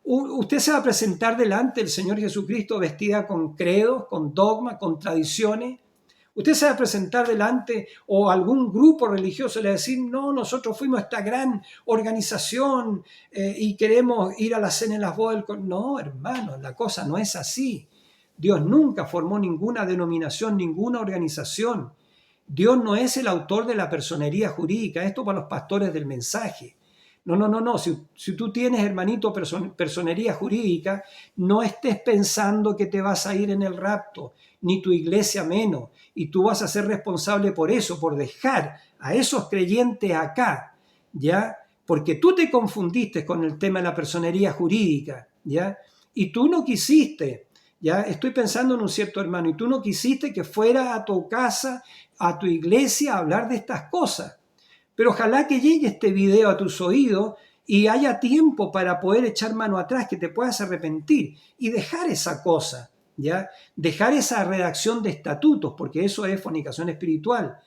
Usted se va a presentar delante del Señor Jesucristo vestida con credos, con dogmas, con tradiciones. Usted se va a presentar delante o algún grupo religioso le va a decir, no, nosotros fuimos esta gran organización y queremos ir a la cena en las bodas. No, hermano, la cosa no es así. Dios nunca formó ninguna denominación, ninguna organización. Dios no es el autor de la personería jurídica. Esto para los pastores del mensaje. No. Si tú tienes, hermanito, personería jurídica, no estés pensando que te vas a ir en el rapto, ni tu iglesia menos. Y tú vas a ser responsable por eso, por dejar a esos creyentes acá, ¿ya? Porque tú te confundiste con el tema de la personería jurídica, ¿ya? Y tú no quisiste. Ya estoy pensando en un cierto hermano y tú no quisiste que fuera a tu casa, a tu iglesia a hablar de estas cosas. Pero ojalá que llegue este video a tus oídos y haya tiempo para poder echar mano atrás, que te puedas arrepentir y dejar esa cosa, ¿ya? Dejar esa redacción de estatutos, porque eso es fornicación espiritual.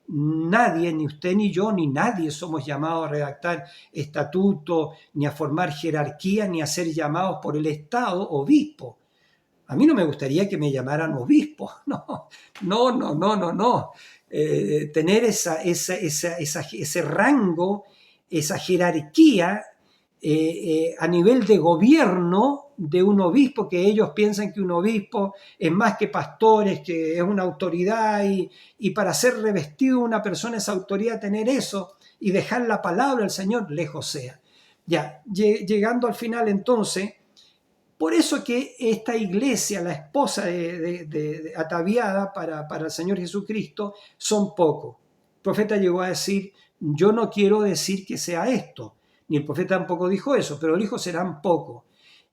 Nadie, ni usted ni yo, ni nadie somos llamados a redactar estatutos, ni a formar jerarquía, ni a ser llamados por el Estado obispo. A mí no me gustaría que me llamaran obispo, no. Tener ese rango, esa jerarquía a nivel de gobierno de un obispo, que ellos piensan que un obispo es más que pastores, que es una autoridad y para ser revestido una persona esa autoridad, tener eso y dejar la palabra del Señor, lejos sea. Ya, llegando al final entonces, por eso que esta iglesia, la esposa ataviada para el Señor Jesucristo, son pocos. El profeta llegó a decir, yo no quiero decir que sea esto, ni el profeta tampoco dijo eso, pero dijo serán pocos.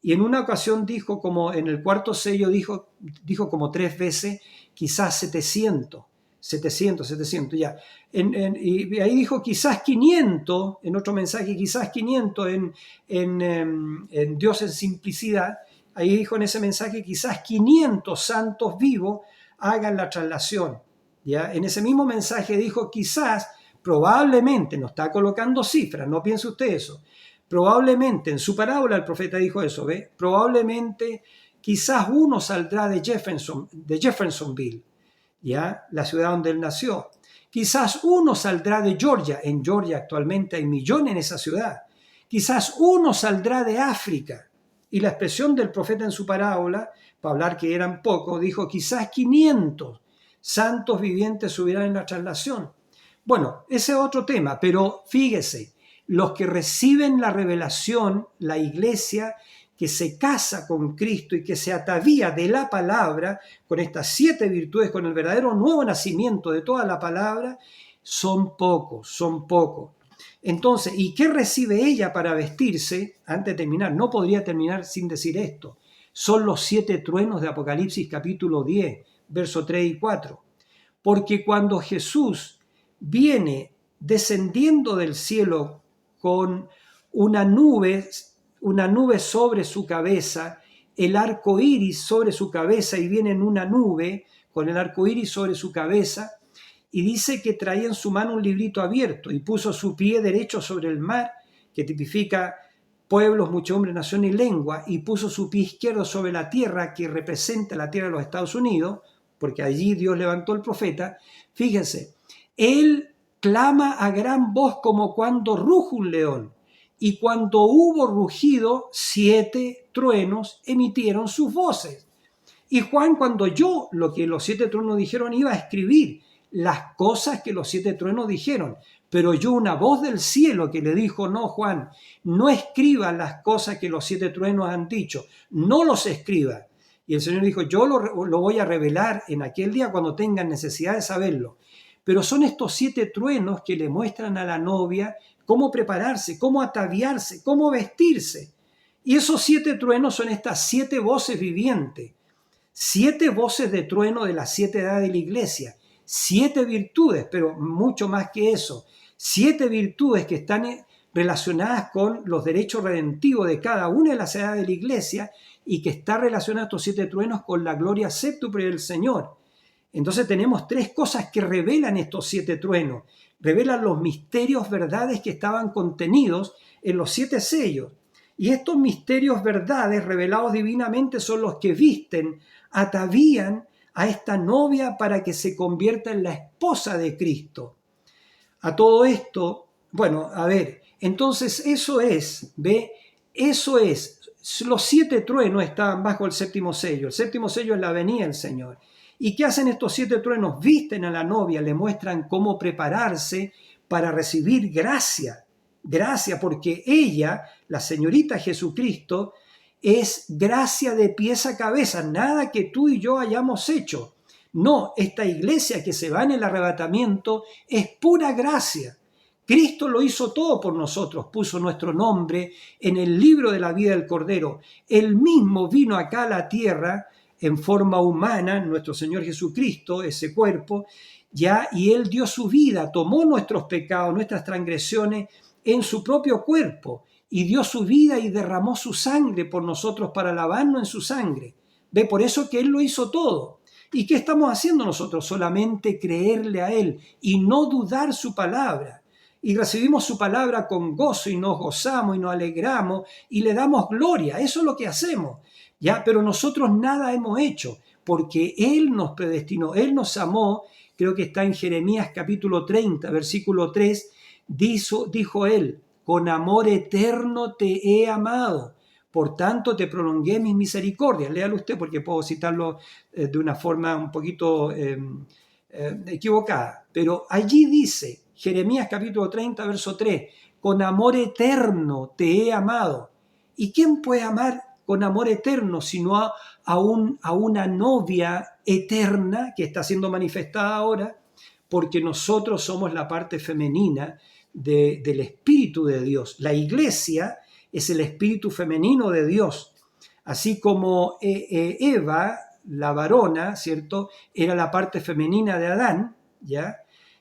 Y en una ocasión dijo, como en el cuarto sello, dijo como 3 veces, quizás 700, ya. Y ahí dijo quizás 500, en otro mensaje, quizás 500 en Dios en simplicidad. Ahí dijo en ese mensaje, quizás 500 santos vivos hagan la traslación. ¿Ya? En ese mismo mensaje dijo, quizás, probablemente, no está colocando cifras, no piense usted eso. Probablemente, en su parábola el profeta dijo eso, ¿ve? Probablemente, quizás uno saldrá de Jeffersonville, ¿ya? La ciudad donde él nació. Quizás uno saldrá de Georgia. En Georgia actualmente hay millones en esa ciudad. Quizás uno saldrá de África. Y la expresión del profeta en su parábola, para hablar que eran pocos, dijo quizás 500 santos vivientes subirán en la traslación. Bueno, ese es otro tema, pero fíjese, los que reciben la revelación, la iglesia, que se casa con Cristo y que se atavía de la palabra, con estas 7 virtudes, con el verdadero nuevo nacimiento de toda la palabra, son pocos, son pocos. Entonces, ¿y qué recibe ella para vestirse? Antes de terminar, no podría terminar sin decir esto. Son los 7 truenos de Apocalipsis capítulo 10, versos 3 y 4. Porque cuando Jesús viene descendiendo del cielo con una nube sobre su cabeza, el arco iris sobre su cabeza, y viene en una nube con el arco iris sobre su cabeza, y dice que traía en su mano un librito abierto y puso su pie derecho sobre el mar, que tipifica pueblos, muchedumbres, nación y lengua, y puso su pie izquierdo sobre la tierra, que representa la tierra de los Estados Unidos, porque allí Dios levantó el profeta. Fíjense, él clama a gran voz como cuando ruge un león, y cuando hubo rugido, 7 truenos emitieron sus voces. Y Juan, cuando oyó lo que los 7 truenos dijeron, iba a escribir las cosas que los 7 truenos dijeron, pero oyó una voz del cielo que le dijo: no, Juan, no escribas las cosas que los 7 truenos han dicho, no los escribas. Y el Señor dijo: yo lo voy a revelar en aquel día cuando tengan necesidad de saberlo. Pero son estos 7 truenos que le muestran a la novia cómo prepararse, cómo ataviarse, cómo vestirse. Y esos 7 truenos son estas 7 voces vivientes, 7 voces de trueno de las 7 edades de la iglesia, 7 virtudes, pero mucho más que eso, 7 virtudes que están relacionadas con los derechos redentivos de cada una de las edades de la iglesia, y que está relacionado estos 7 truenos con la gloria séptuple del Señor. Entonces tenemos 3 cosas que revelan estos 7 truenos. Revelan los misterios, verdades que estaban contenidos en los 7 sellos. Y estos misterios, verdades revelados divinamente son los que visten, atavían a esta novia para que se convierta en la esposa de Cristo. A todo esto, bueno, a ver, entonces eso es, ¿ve? Eso es, los 7 truenos estaban bajo el 7º sello. El 7º sello es la venida del Señor. ¿Y qué hacen estos 7 truenos? Visten a la novia, le muestran cómo prepararse para recibir gracia. Gracia, porque ella, la señorita Jesucristo, es gracia de pies a cabeza, nada que tú y yo hayamos hecho. No, esta iglesia que se va en el arrebatamiento es pura gracia. Cristo lo hizo todo por nosotros, puso nuestro nombre en el libro de la vida del Cordero. Él mismo vino acá a la tierra en forma humana, nuestro Señor Jesucristo, ese cuerpo, ya, y Él dio su vida, tomó nuestros pecados, nuestras transgresiones en su propio cuerpo, y dio su vida y derramó su sangre por nosotros para lavarnos en su sangre. Ve, por eso que Él lo hizo todo. ¿Y qué estamos haciendo nosotros? Solamente creerle a Él y no dudar su palabra. Y recibimos su palabra con gozo y nos gozamos y nos alegramos y le damos gloria. Eso es lo que hacemos. ¿Ya? Pero nosotros nada hemos hecho, porque Él nos predestinó, Él nos amó. Creo que está en Jeremías capítulo 30, versículo 3, dijo Él: con amor eterno te he amado, por tanto te prolongué mis misericordias. Léalo usted, porque puedo citarlo de una forma un poquito equivocada. Pero allí dice, Jeremías capítulo 30, verso 3, con amor eterno te he amado. ¿Y quién puede amar con amor eterno sino a una novia eterna que está siendo manifestada ahora? Porque nosotros somos la parte femenina del Espíritu de Dios. La iglesia es el espíritu femenino de Dios. Así como Eva, la varona, ¿cierto?, era la parte femenina de Adán, ¿ya?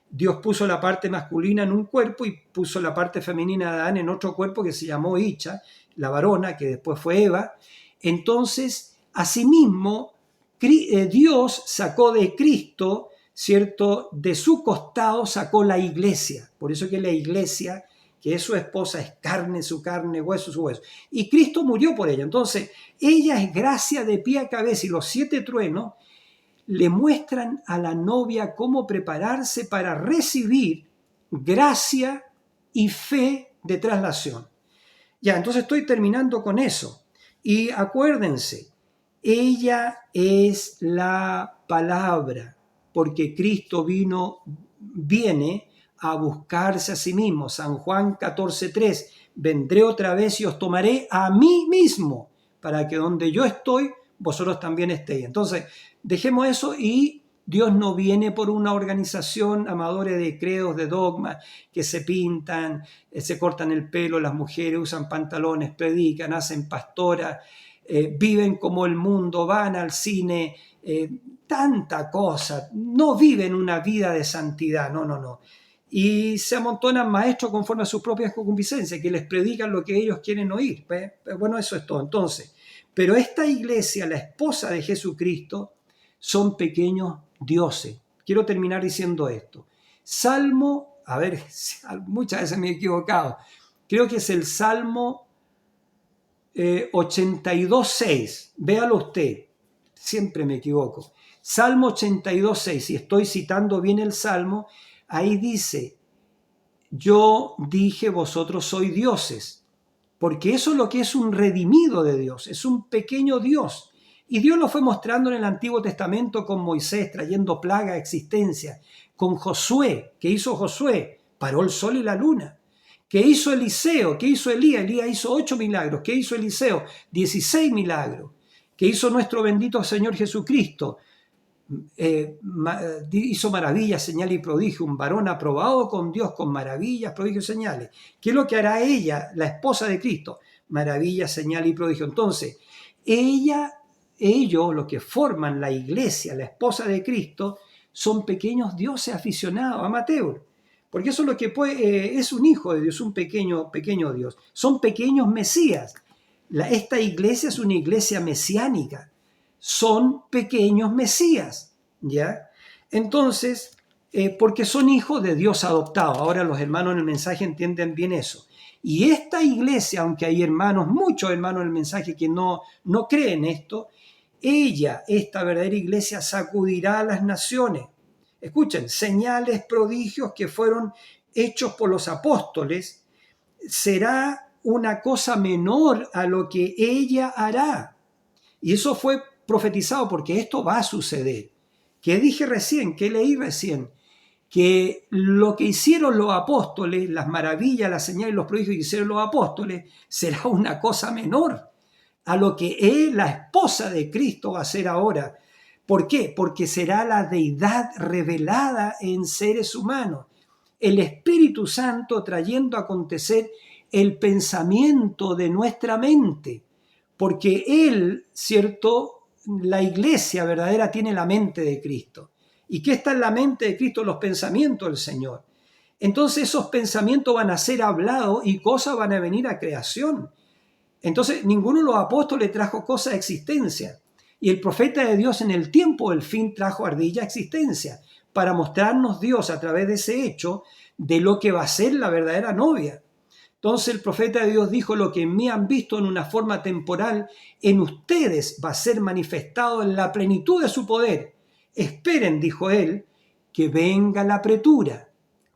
Dios puso la parte masculina en un cuerpo y puso la parte femenina de Adán en otro cuerpo que se llamó Isha, la varona, que después fue Eva. Entonces, asimismo, Dios sacó de Cristo, ¿cierto?, de su costado sacó la iglesia. Por eso que la iglesia, que es su esposa, es carne, su carne, hueso, su hueso. Y Cristo murió por ella. Entonces, ella es gracia de pie a cabeza, y los 7 truenos le muestran a la novia cómo prepararse para recibir gracia y fe de traslación. Ya, entonces estoy terminando con eso. Y acuérdense, ella es la palabra, porque Cristo viene a buscarse a sí mismo. San Juan 14:3, vendré otra vez y os tomaré a mí mismo, para que donde yo estoy, vosotros también estéis. Entonces, dejemos eso y Dios no viene por una organización amadores de credos, de dogmas, que se pintan, se cortan el pelo, las mujeres usan pantalones, predican, hacen pastoras, viven como el mundo, van al cine, tanta cosa, no viven una vida de santidad, no. Y se amontonan maestros conforme a sus propias concupiscencias, que les predican lo que ellos quieren oír. Bueno, eso es todo. Entonces, pero esta iglesia, la esposa de Jesucristo, son pequeños dioses. Quiero terminar diciendo esto. Salmo, a ver, muchas veces me he equivocado, creo que es el Salmo 82.6. Véalo usted, siempre me equivoco. Salmo 82.6, si estoy citando bien el Salmo, ahí dice, yo dije vosotros sois dioses, porque eso es lo que es un redimido de Dios, es un pequeño Dios. Y Dios lo fue mostrando en el Antiguo Testamento con Moisés, trayendo plaga a existencia, con Josué, que hizo Josué, paró el sol y la luna. ¿Qué hizo Eliseo? ¿Qué hizo Elías? Elías hizo 8 milagros. ¿Qué hizo Eliseo? 16 milagros. ¿Qué hizo nuestro bendito Señor Jesucristo? Hizo maravillas, señales y prodigios, un varón aprobado con Dios con maravillas, prodigios y señales. ¿Qué es lo que hará ella, la esposa de Cristo? Maravillas, señales y prodigios. Entonces, ellos, los que forman la iglesia, la esposa de Cristo, son pequeños dioses aficionados, amateurs. Porque eso es lo que es un hijo de Dios, un pequeño Dios. Son pequeños mesías. Esta iglesia es una iglesia mesiánica. Son pequeños mesías, ¿ya? Entonces, porque son hijos de Dios adoptados. Ahora los hermanos en el mensaje entienden bien eso. Y esta iglesia, aunque hay hermanos, muchos hermanos en el mensaje que no creen esto, esta verdadera iglesia sacudirá a las naciones. Escuchen, señales, prodigios que fueron hechos por los apóstoles, será una cosa menor a lo que ella hará. Y eso fue profetizado porque esto va a suceder. ¿Qué dije recién? ¿Qué leí recién? Que lo que hicieron los apóstoles, las maravillas, las señales, los prodigios que hicieron los apóstoles, será una cosa menor a lo que la esposa de Cristo va a hacer ahora. ¿Por qué? Porque será la deidad revelada en seres humanos. El Espíritu Santo trayendo a acontecer el pensamiento de nuestra mente. Porque Él, ¿cierto? La iglesia verdadera tiene la mente de Cristo. ¿Y qué está en la mente de Cristo? Los pensamientos del Señor. Entonces esos pensamientos van a ser hablados y cosas van a venir a creación. Entonces ninguno de los apóstoles trajo cosas a existencia. Y el profeta de Dios en el tiempo del fin trajo ardilla a existencia para mostrarnos Dios a través de ese hecho de lo que va a ser la verdadera novia. Entonces el profeta de Dios dijo, lo que en mí han visto en una forma temporal, en ustedes va a ser manifestado en la plenitud de su poder. Esperen, dijo él, que venga la apretura.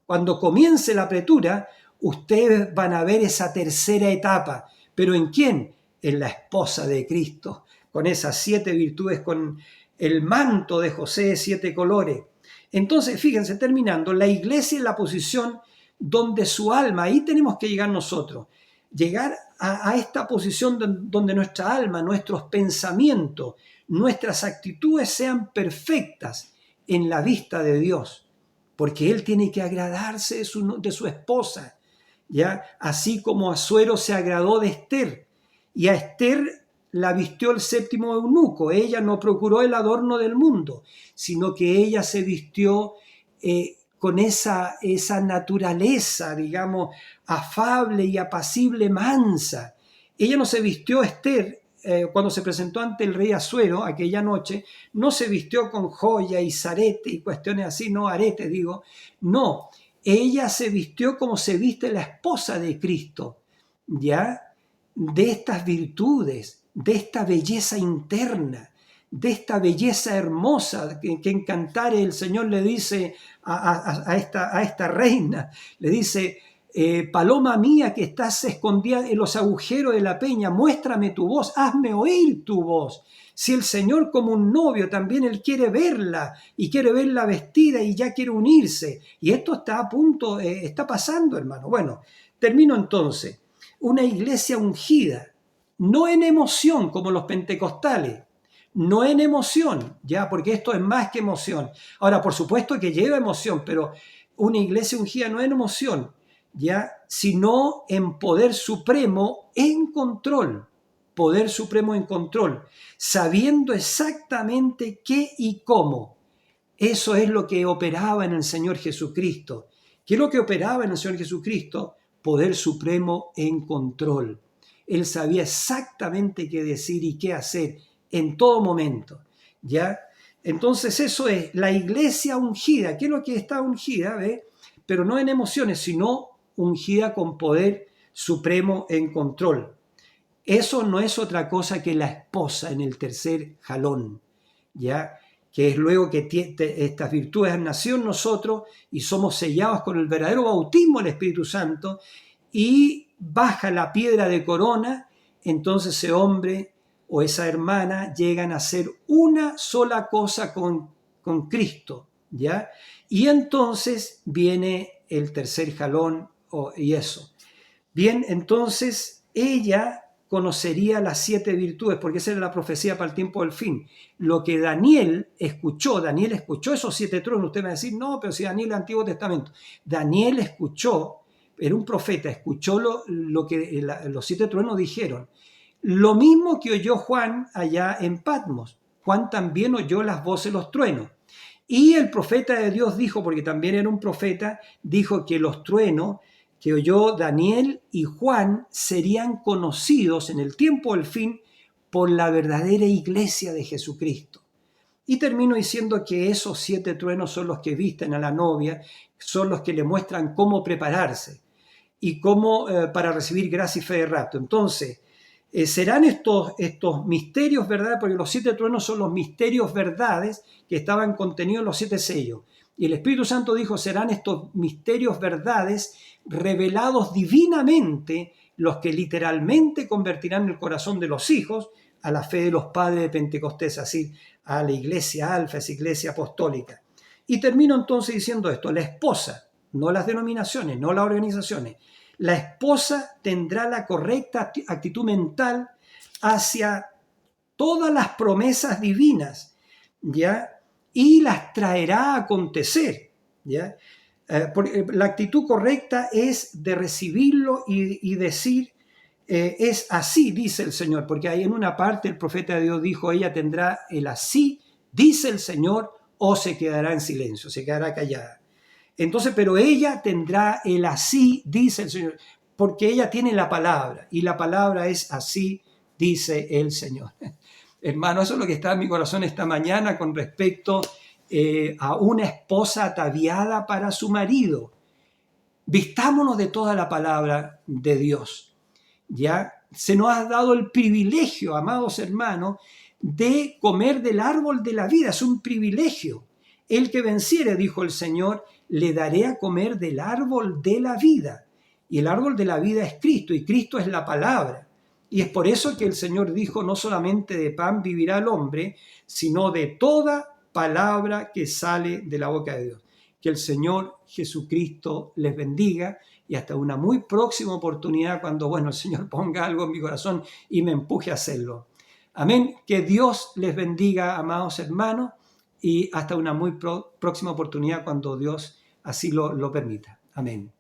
Cuando comience la apretura, ustedes van a ver esa tercera etapa. ¿Pero en quién? En la esposa de Cristo, con esas 7 virtudes, con el manto de José de 7 colores. Entonces, fíjense, terminando, la iglesia es la posición donde su alma, ahí tenemos que llegar nosotros, llegar a esta posición donde nuestra alma, nuestros pensamientos, nuestras actitudes sean perfectas en la vista de Dios, porque Él tiene que agradarse de su esposa, ¿ya? Así como Asuero se agradó de Esther, y a Esther la vistió el 7º eunuco. Ella no procuró el adorno del mundo, sino que ella se vistió con esa naturaleza, digamos, afable y apacible, mansa. Ella no se vistió, Esther, cuando se presentó ante el rey Asuero aquella noche, no se vistió con joya y zarete y cuestiones así, no aretes, digo, no. Ella se vistió como se viste la esposa de Cristo, ¿ya? De estas virtudes, de esta belleza interna, de esta belleza hermosa que en Cantares el Señor le dice a esta reina, le dice, paloma mía que estás escondida en los agujeros de la peña, muéstrame tu voz, hazme oír tu voz. Si el Señor como un novio también Él quiere verla y quiere verla vestida y ya quiere unirse. Y esto está a punto, está pasando, hermano. Bueno, termino entonces. Una iglesia ungida no en emoción como los pentecostales, no en emoción, ya, porque esto es más que emoción. Ahora, por supuesto que lleva emoción, pero una iglesia ungida no en emoción, ya, sino en poder supremo en control, poder supremo en control, sabiendo exactamente qué y cómo. Eso es lo que operaba en el Señor Jesucristo. ¿Qué es lo que operaba en el Señor Jesucristo? Poder supremo en control. Él sabía exactamente qué decir y qué hacer en todo momento, ¿ya? Entonces eso es la iglesia ungida. ¿Qué es lo que está ungida? ¿Ve? Pero no en emociones, sino ungida con poder supremo en control. Eso no es otra cosa que la esposa en el tercer jalón, ¿ya? Que es luego que estas virtudes han nacido en nosotros y somos sellados con el verdadero bautismo del Espíritu Santo y baja la piedra de corona, entonces ese hombre o esa hermana llegan a ser una sola cosa con Cristo, ¿ya? Y entonces viene el tercer jalón y eso. Bien, entonces ella conocería las 7 virtudes, porque esa era la profecía para el tiempo del fin. Lo que Daniel escuchó esos 7 tronos. Usted me va a decir, no, pero si Daniel es el Antiguo Testamento. Daniel escuchó, era un profeta, escuchó lo que los 7 truenos dijeron. Lo mismo que oyó Juan allá en Patmos. Juan también oyó las voces de los truenos. Y el profeta de Dios dijo, porque también era un profeta, dijo que los truenos que oyó Daniel y Juan serían conocidos en el tiempo del fin por la verdadera iglesia de Jesucristo. Y termino diciendo que esos 7 truenos son los que visten a la novia, son los que le muestran cómo prepararse y cómo para recibir gracia y fe de rapto. Entonces, serán estos misterios, ¿verdad? Porque los 7 truenos son los misterios, verdades, que estaban contenidos en los 7 sellos. Y el Espíritu Santo dijo, serán estos misterios, verdades, revelados divinamente, los que literalmente convertirán el corazón de los hijos a la fe de los padres de Pentecostés, así, a la iglesia alfa, esa iglesia apostólica. Y termino entonces diciendo esto, la esposa, no las denominaciones, no las organizaciones, la esposa tendrá la correcta actitud mental hacia todas las promesas divinas, ¿ya? Y las traerá a acontecer, ¿ya? Porque la actitud correcta es de recibirlo y decir, es así, dice el Señor, porque ahí en una parte el profeta de Dios dijo, ella tendrá el así, dice el Señor, o se quedará en silencio, se quedará callada. Entonces, pero ella tendrá el así, dice el Señor, porque ella tiene la palabra, y la palabra es así, dice el Señor. Hermano, eso es lo que está en mi corazón esta mañana con respecto a una esposa ataviada para su marido. Vistámonos de toda la palabra de Dios. Ya se nos ha dado el privilegio, amados hermanos, de comer del árbol de la vida. Es un privilegio. El que venciere, dijo el Señor, le daré a comer del árbol de la vida. Y el árbol de la vida es Cristo, y Cristo es la palabra. Y es por eso que el Señor dijo, no solamente de pan vivirá el hombre, sino de toda palabra que sale de la boca de Dios. Que el Señor Jesucristo les bendiga y hasta una muy próxima oportunidad cuando, el Señor ponga algo en mi corazón y me empuje a hacerlo. Amén. Que Dios les bendiga, amados hermanos, y hasta una muy próxima oportunidad cuando Dios así lo permita. Amén.